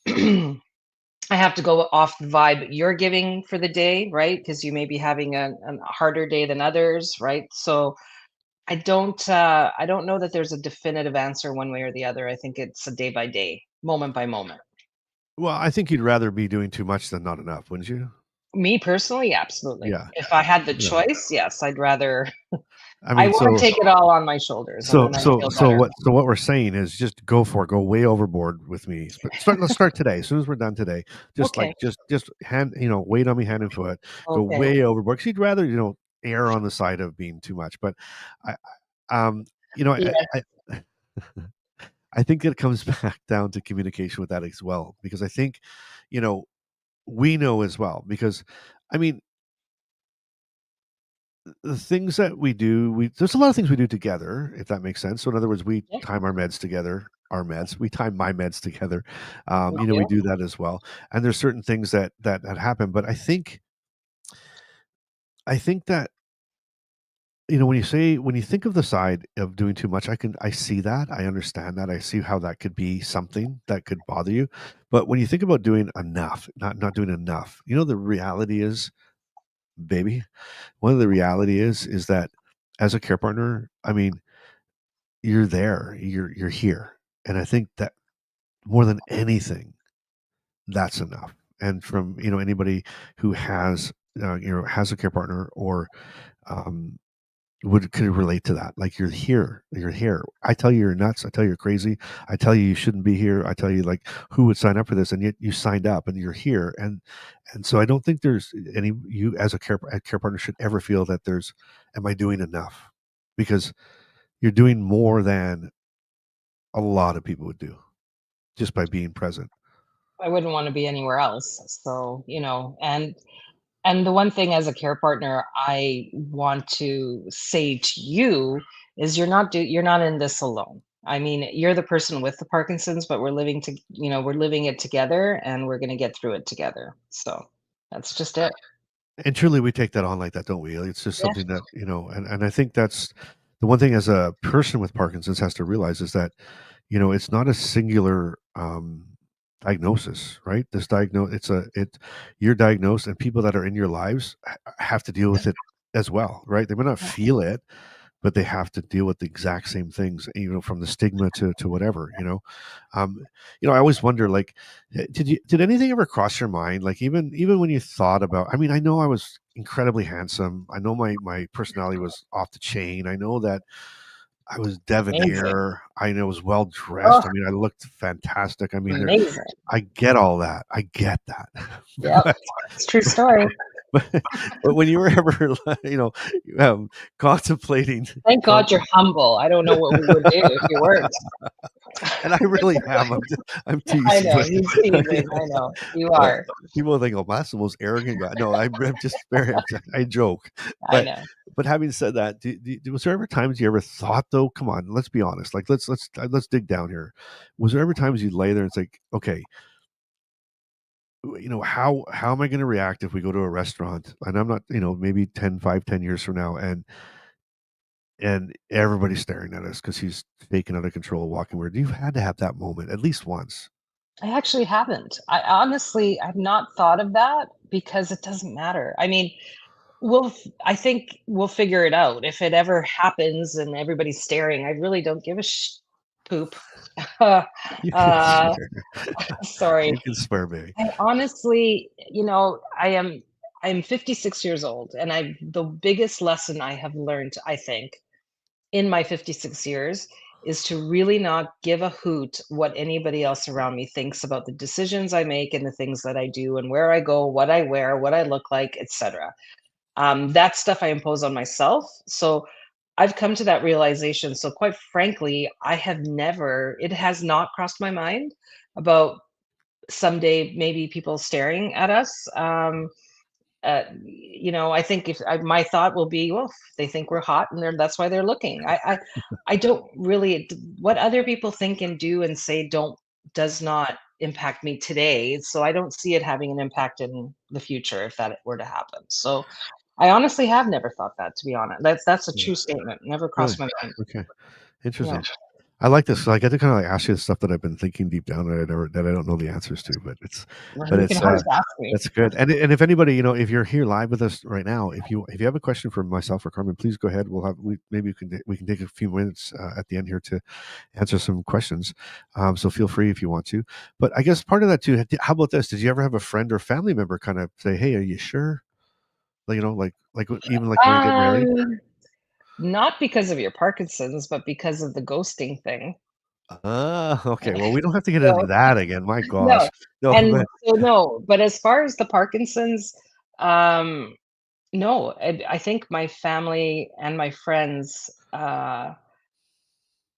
I have to go off the vibe you're giving for the day, right? Because you may be having a harder day than others, right? So I don't know that there's a definitive answer one way or the other. I think it's a day by day, moment by moment. Well, I think you'd rather be doing too much than not enough, wouldn't you? Me personally, absolutely. Yeah. If I had the Yeah. choice, yes, I'd rather I I mean, wanna so take it all on my shoulders and so then I so feel so better. what we're saying is just go for it. Go way overboard with me. Let's start today. As soon as we're done today, just Okay, like just hand weight on me hand and foot. Go okay. way overboard. Because you'd rather err on the side of being too much. But you know Yeah, I I think it comes back down to communication with that as well, because I think, you know, we know as well, because I mean, the things that we do, there's a lot of things we do together, if that makes sense. So in other words, we yeah, time our meds together, we time my meds together. we We do. do that as well. And there's certain things that happen, but I think that when you think of the side of doing too much, I see that. I understand that. I see how that could be something that could bother you. But when you think about doing enough, not doing enough, the reality is, baby, one of the reality is that as a care partner, I mean, you're there, you're here. And I think that more than anything, that's enough. And from, anybody who has a care partner or um could relate to that. Like, you're here. I tell you you're nuts. I tell you you're crazy. I tell you shouldn't be here. I tell you, like, who would sign up for this, and yet you signed up and you're here. And so I don't think there's any you as a care partner should ever feel that there's, am I doing enough? Because you're doing more than a lot of people would do just by being present. I wouldn't wanna be anywhere else. So, and the one thing as a care partner I want to say to you is you're not in this alone. I mean, you're the person with the Parkinson's, but we're living it together and we're gonna get through it together. So that's just it. And truly, we take that on like that, don't we? It's just Yeah. something that, and I think that's the one thing as a person with Parkinson's has to realize is that, it's not a singular diagnosis, right? You're diagnosed, and people that are in your lives have to deal with it as well, right? They may not feel it, but they have to deal with the exact same things, from the stigma to whatever, um I always wonder, like, did anything ever cross your mind, like, even when you thought about, I mean, I know I was incredibly handsome, I know my personality was off the chain, I know that I was Amazing. debonair, I know I was well Oh, dressed, I mean, I looked fantastic, I mean, amazing. I get all that, I get that. Yep. but It's a true story. but but when you were ever, contemplating Thank con God you're humble. I don't know what we would do if you weren't. and I really am. I'm I teasing, know, but he's teasing. I know. You but are. people think, "Oh, that's the most arrogant guy." No, I'm just very. I joke, I but know. having said that, was there ever times you ever thought, though? Come on, let's be honest. Like, let's dig down here. Was there ever times you lay there and it's like, okay, how am I going to react if we go to a restaurant and I'm not, maybe 10 5 10 years from now, and and everybody's staring at us because he's taken out of control, walking weird. You've had to have that moment at least once. I actually haven't. I honestly I've not thought of that because it doesn't matter. I mean, I think we'll figure it out. If it ever happens and everybody's staring, I really don't give a poop. You can Uh, swear. sorry. You can swear, baby. I honestly, I'm 56 years old, and the biggest lesson I have learned, I think, in my 56 years is to really not give a hoot what anybody else around me thinks about the decisions I make and the things that I do and where I go, what I wear, what I look like, etc. That stuff I impose on myself. So I've come to that realization. So quite frankly, it has not crossed my mind about someday maybe people staring at us. I think my thought will be, well, they think we're hot and that's why they're looking. I don't really, what other people think and do and say does not impact me today. So I don't see it having an impact in the future if that were to happen. So I honestly have never thought that, to be honest. That's a Yeah. true statement. Never Really? crossed my mind. Okay. Yeah. Interesting. I like this. I get to kind of like ask you the stuff that I've been thinking deep down that I don't know the answers to, but Well, you can it's always ask me. that's good. And if anybody, if you're here live with us right now, if you have a question for myself or Carmen, please go ahead. Maybe we can take a few minutes at the end here to answer some questions. So feel free if you want to. But I guess part of that too. How about this? Did you ever have a friend or family member kind of say, "Hey, are you sure?" Like even like you want to get married. Not because of your Parkinson's, but because of the ghosting thing. Okay. Well, we don't have to get into So that again. My no, gosh. No, and but so no, but as far as the Parkinson's, um, no, I think my family and my friends,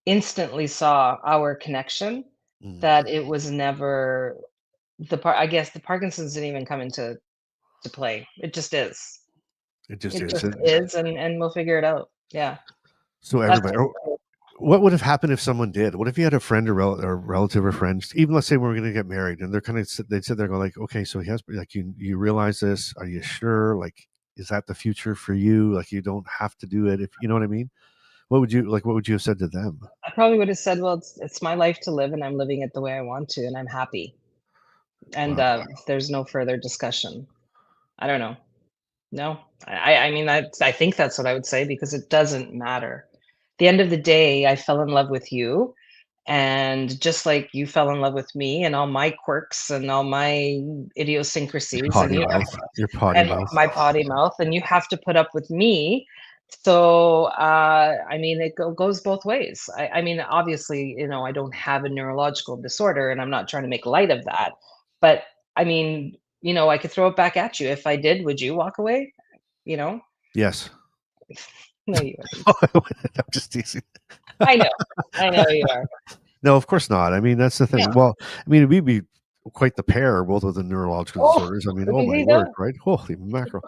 instantly saw our connection, mm, that it was never I guess the Parkinson's didn't even come into to play. It just is. it just It is. just is, and we'll figure it out. Yeah. So That's everybody, what would have happened if someone did? What if you had a friend or relative or friends, even let's say we're going to get married, and they're kind of they'd sit there going like, okay, so he has like you realize this? Are you sure? Like, is that the future for you? Like, you don't have to do it if you know what I mean. What would you have said to them? I probably would have said, "Well, it's my life to live, and I'm living it the way I want to, and I'm happy." And, Wow. there's no further discussion. I don't know. No. I mean, I think that's what I would say because it doesn't matter. At the end of the day, I fell in love with you, and just like you fell in love with me and all my quirks and all my idiosyncrasies, and Potty mouth. Your potty and mouth. my potty mouth, and you have to put up with me. So, I mean, it goes both ways. I mean, obviously, I don't have a neurological disorder, and I'm not trying to make light of that. But I mean, I could throw it back at you. If I did, would you walk away? You know? Yes. No, you wouldn't. I'm just teasing. I know. I know you are. No, of course not. I mean, that's the thing. Yeah. Well, I mean, we'd be quite the pair, both with the neurological Oh, disorders. I mean, look oh at my you word, go. right? Holy mackerel.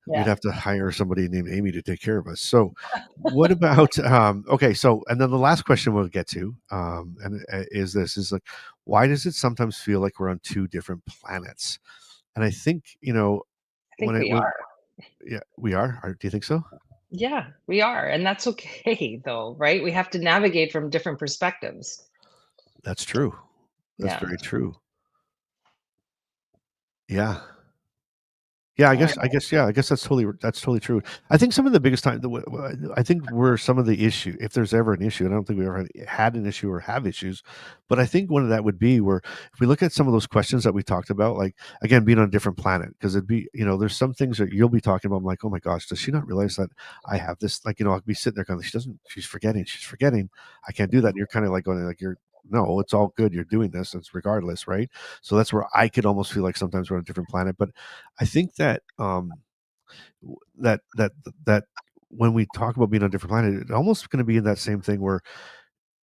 We'd Yeah. have to hire somebody named Amy to take care of us. So, what about okay? So, and then the last question we'll get to, and is like, why does it sometimes feel like we're on two different planets? And I think I think we are. yeah, we are. Do you think so? Yeah, we are. And that's okay, though, right? We have to navigate from different perspectives. That's true. That's Yeah. very true. Yeah. Yeah, I guess that's totally true. I think some of the biggest time, I think where some of the issue, if there's ever an issue, and I don't think we ever had an issue or have issues, but I think one of that would be where if we look at some of those questions that we talked about, like again being on a different planet, because it'd be there's some things that you'll be talking about. I'm like, oh my gosh, does she not realize that I have this? Like I'll be sitting there going, she's forgetting, I can't do that. And you're kind of like going like you're. No, it's all good. You're doing this. It's regardless, right? So that's where I could almost feel like sometimes we're on a different planet. But I think that that that that when we talk about being on a different planet, it's almost going to be in that same thing where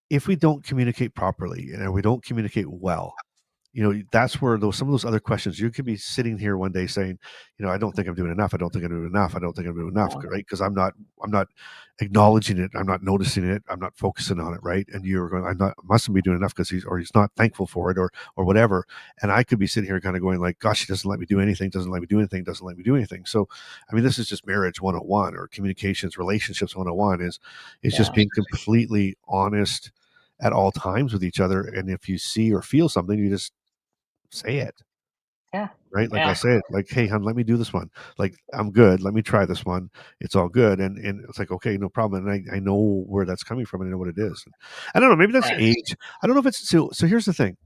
if we don't communicate properly and we don't communicate well, that's where some of those other questions, you could be sitting here one day saying, I don't think I'm doing enough. I don't think I'm doing enough. I don't think I'm doing enough. Yeah. Right. Because I'm not acknowledging it. I'm not noticing it. I'm not focusing on it. Right. And you're going, I mustn't be doing enough because he's not thankful for it or whatever. And I could be sitting here kind of going like, gosh, he doesn't let me do anything, doesn't let me do anything, doesn't let me do anything. So, I mean, this is just marriage 101 or communications, relationships 101 is just Yeah. being completely honest at all times with each other. And if you see or feel something, you just say it, Yeah. right? Like I'll Yeah. say it, like, "Hey, hon, let me do this one. Like, I'm good. Let me try this one. It's all good." And it's like, okay, no problem. And I know where that's coming from, and I know what it is. And I don't know. Maybe that's Yeah. age. I don't know if it's so. So here's the thing.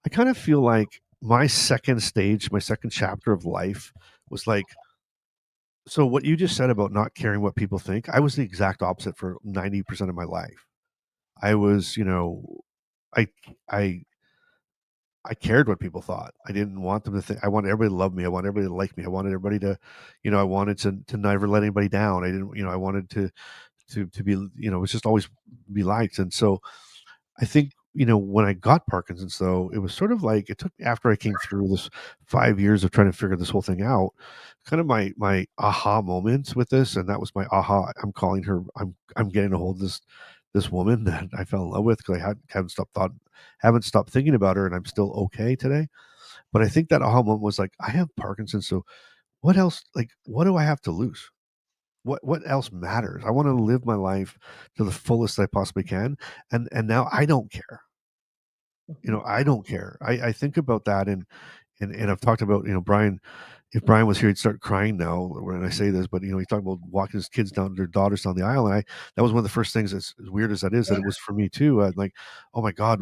I kind of feel like my second stage, my second chapter of life was like. So what you just said about not caring what people think, I was the exact opposite for 90% of my life. I was, I I I cared what people thought. I didn't want them to think. I wanted everybody to love me. I wanted everybody to like me. I wanted everybody to, I wanted to never let anybody down. I didn't, I wanted to be, it was just always be liked. And so I think, when I got Parkinson's, though, it was sort of like it took after I came through this 5 years of trying to figure this whole thing out, kind of my aha moments with this, and that was my aha. I'm calling her. I'm getting a hold of this woman that I fell in love with because I haven't stopped thinking about her, and I'm still okay today. But I think that aha moment was like, I have Parkinson's, so what else? Like, what do I have to lose? What else matters? I want to live my life to the fullest I possibly can, and now I don't care. Mhm. I don't care. I think about that, and I've talked about, Brian. If Brian was here, he'd start crying now when I say this. But he talked about walking his kids down, their daughters down the aisle, and that was one of the first things. As weird as that is, that it was for me too. Like, oh my god,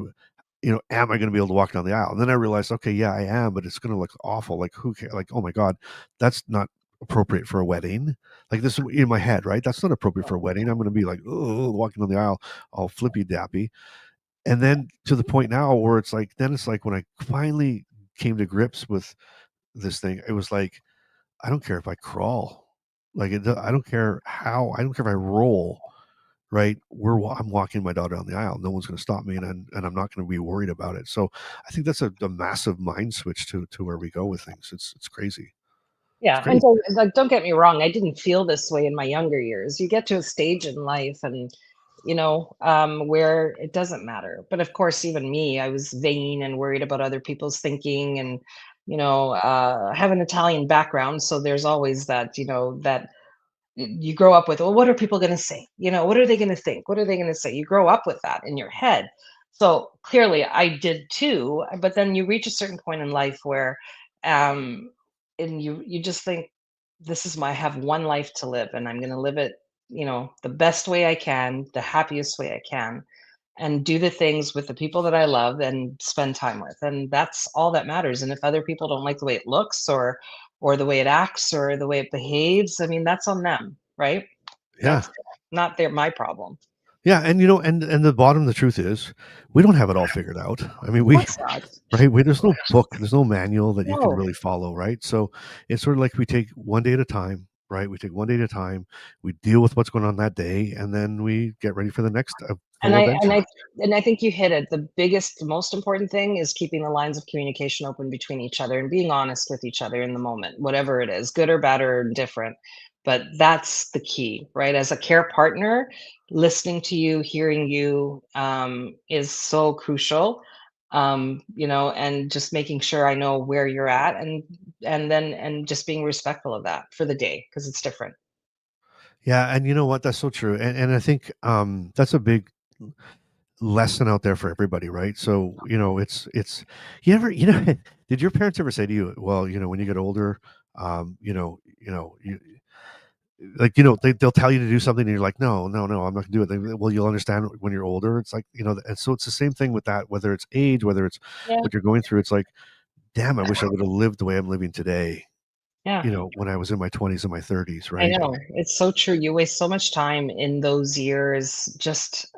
am I going to be able to walk down the aisle? And then I realized, okay, yeah, I am, but it's going to look awful. Like, who cares? Like, oh my god, that's not appropriate for a wedding. Like, this is in my head, right? That's not appropriate for a wedding. I'm going to be like, oh, walking down the aisle, all flippy dappy. And then to the point now where it's like, then it's like when I finally came to grips with this thing, it was like, I don't care if I crawl. Like, I don't care how. I don't care if I roll. Right, I'm walking my daughter down the aisle. No one's going to stop me, and I'm not going to be worried about it. So I think that's a massive mind switch to where we go with things. It's crazy. It's Yeah, and crazy. don't get me wrong, I didn't feel this way in my younger years. You get to a stage in life and, where it doesn't matter. But of course, even me, I was vain and worried about other people's thinking and, I have an Italian background, so there's always that, that you grow up with, well, what are people going to say? What are they going to think? What are they going to say? You grow up with that in your head. So clearly I did too, but then you reach a certain point in life where um and you just think, this is my I have one life to live and I'm going to live it, the best way I can, the happiest way I can, and do the things with the people that I love and spend time with. And that's all that matters. And if other people don't like the way it looks or the way it acts or the way it behaves, I mean, that's on them, right? Yeah, That's not their my problem. yeah, and and the bottom of the truth is, we don't have it all figured out. I mean, Of course not. right, there's no book, there's no manual that you can No. really follow, right? So it's sort of like we take one day at a time, right? We take one day at a time. We deal with what's going on that day, and then we get ready for the next And full I and adventure. I and I think you hit it. The biggest, most important thing is keeping the lines of communication open between each other and being honest with each other in the moment, whatever it is, good or bad or indifferent. But that's the key, right? As a care partner, listening to you, hearing you is so crucial. And just making sure I know where you're at and just being respectful of that for the day because it's different. Yeah, and you know what? That's so true, and I think that's a big lesson out there for everybody, right? So it's you ever did your parents ever say to you, well, when you get older, you like they'll tell you to do something and you're like, no, no, no, I'm not gonna do it. Well, you'll understand when you're older. It's like and so it's the same thing with that, whether it's age, whether it's Yeah. what you're going through. It's like, damn, I wish I would have lived the way I'm living today. Yeah. When I was in my 20s and my 30s, I right? know, it's so true. You waste so much time in those years just,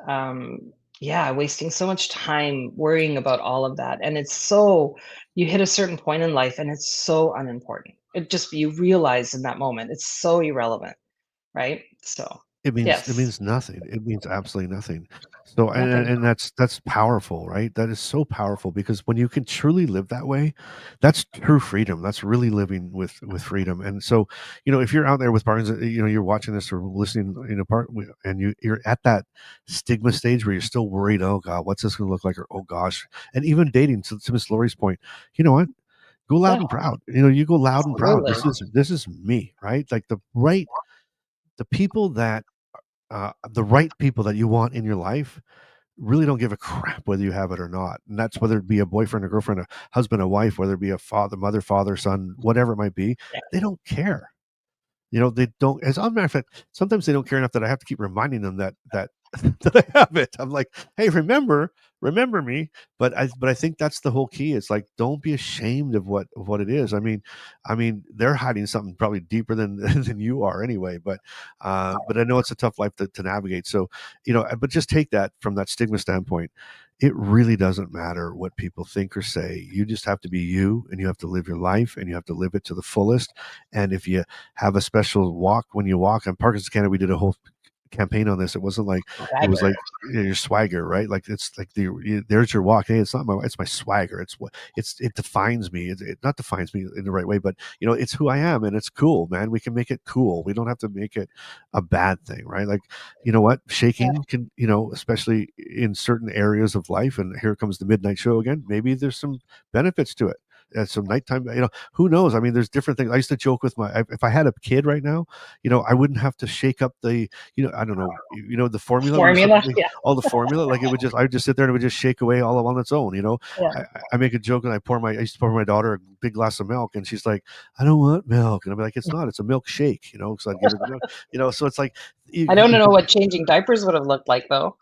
yeah, wasting so much time worrying about all of that. And it's so you hit a certain point in life and it's so unimportant. It just you realize in that moment, it's so irrelevant, right? So, It Yes. means nothing. It means absolutely nothing. So Nothing. and that's powerful, right? That is so powerful because when you can truly live that way, that's true freedom. That's really living with freedom. And so, if you're out there with Parkinson's, you're watching this or listening, and you're at that stigma stage where you're still worried, oh God, what's this gonna look like? Or oh gosh. And even dating, to Miss Lori's point, you know what? Go loud Yeah, and proud. You go loud and proud. absolutely. This is me, right? Like the people that the right people that you want in your life really don't give a crap whether you have it or not. And that's whether it be a boyfriend, a girlfriend, a husband, a wife, whether it be a father, mother, father, son, whatever it might be. Yeah. They don't care. They don't. As a matter of fact, sometimes they don't care enough that I have to keep reminding them that that I have it. I'm like, hey, remember me. But I think that's the whole key. It's like, don't be ashamed of what it is. I mean, they're hiding something probably deeper than than you are anyway. But I know it's a tough life to navigate. So but just take that from that stigma standpoint. It really doesn't matter what people think or say. You just have to be you, and you have to live your life, and you have to live it to the fullest. And if you have a special walk when you walk on Parkinson's Canada, we did a whole campaign on this. It wasn't like it was like your swagger, right? Like it's like there's your walk. Hey, it's my swagger. It defines me. It not defines me in the right way, but it's who I am, and it's cool, man. We can make it cool. We don't have to make it a bad thing, right? Like what shaking can, especially in certain areas of life. And here comes the midnight show again. Maybe there's some benefits to it. Some nighttime, who knows? I mean, there's different things. I used to joke with if I had a kid right now, I wouldn't have to shake up the, I don't know, the formula, Formula. Yeah. all the formula, like I would just sit there and it would just shake away all on its own. Yeah. I make a joke and I used to pour my daughter a big glass of milk, and she's like, I don't want milk, and I'm like, it's not, it's a milkshake, so I'd give her the milk, so it's like, I don't know what changing diapers would have looked like though.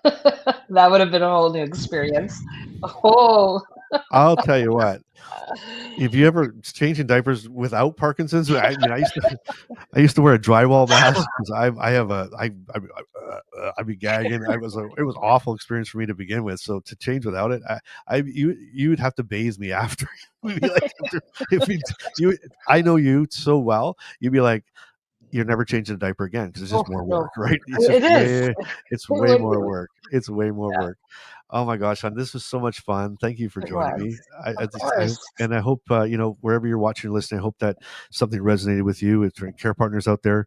That would have been a whole new experience. Oh. I'll tell you what. If you ever changing diapers without Parkinson's, I mean, I used to wear a drywall mask because I'd be gagging. It was awful experience for me to begin with. So to change without it, you would have to bathe me after. We'd be like, I know you so well. You'd be like, you're never changing a diaper again because it's just more work, right? It's way more work. It's way more work. Oh my gosh, hon, this was so much fun. Thank you for joining me. I hope wherever you're watching or listening, I hope that something resonated with you. It's care partners out there.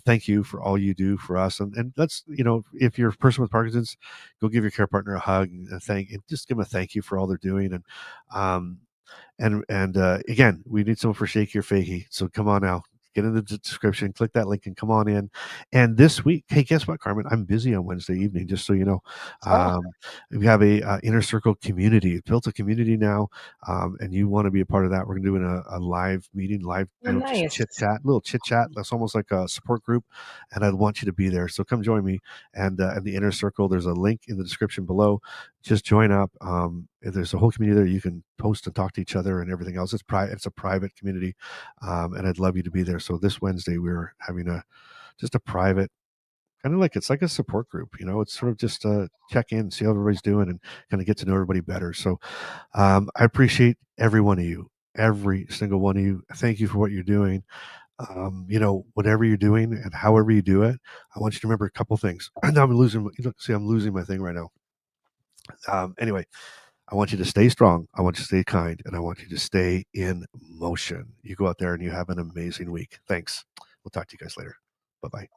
Thank you for all you do for us. And let's if you're a person with Parkinson's, go give your care partner a hug and just give them a thank you for all they're doing. And again, we need someone for Shaky or Fakey. So come on now. Get in the description, click that link, and come on in. And this week, hey, guess what, Carmen? I'm busy on Wednesday evening, just so you know. We have a inner circle community. It's built a community now, and you want to be a part of that. We're doing a live meeting, nice. chit chat, little chit chat. That's almost like a support group, and I'd want you to be there. So come join me. And the inner circle, there's a link in the description below. Just join up. There's a whole community there. You can post and talk to each other and everything else. It's a private community, and I'd love you to be there. So this Wednesday we're having just a private, kind of like, it's like a support group. It's sort of just check in, see how everybody's doing, and kind of get to know everybody better. So I appreciate every one of you, every single one of you. Thank you for what you're doing. Whatever you're doing and however you do it, I want you to remember a couple things. And I'm losing my thing right now. Anyway, I want you to stay strong. I want you to stay kind, and I want you to stay in motion. You go out there and you have an amazing week. Thanks. We'll talk to you guys later. Bye-bye.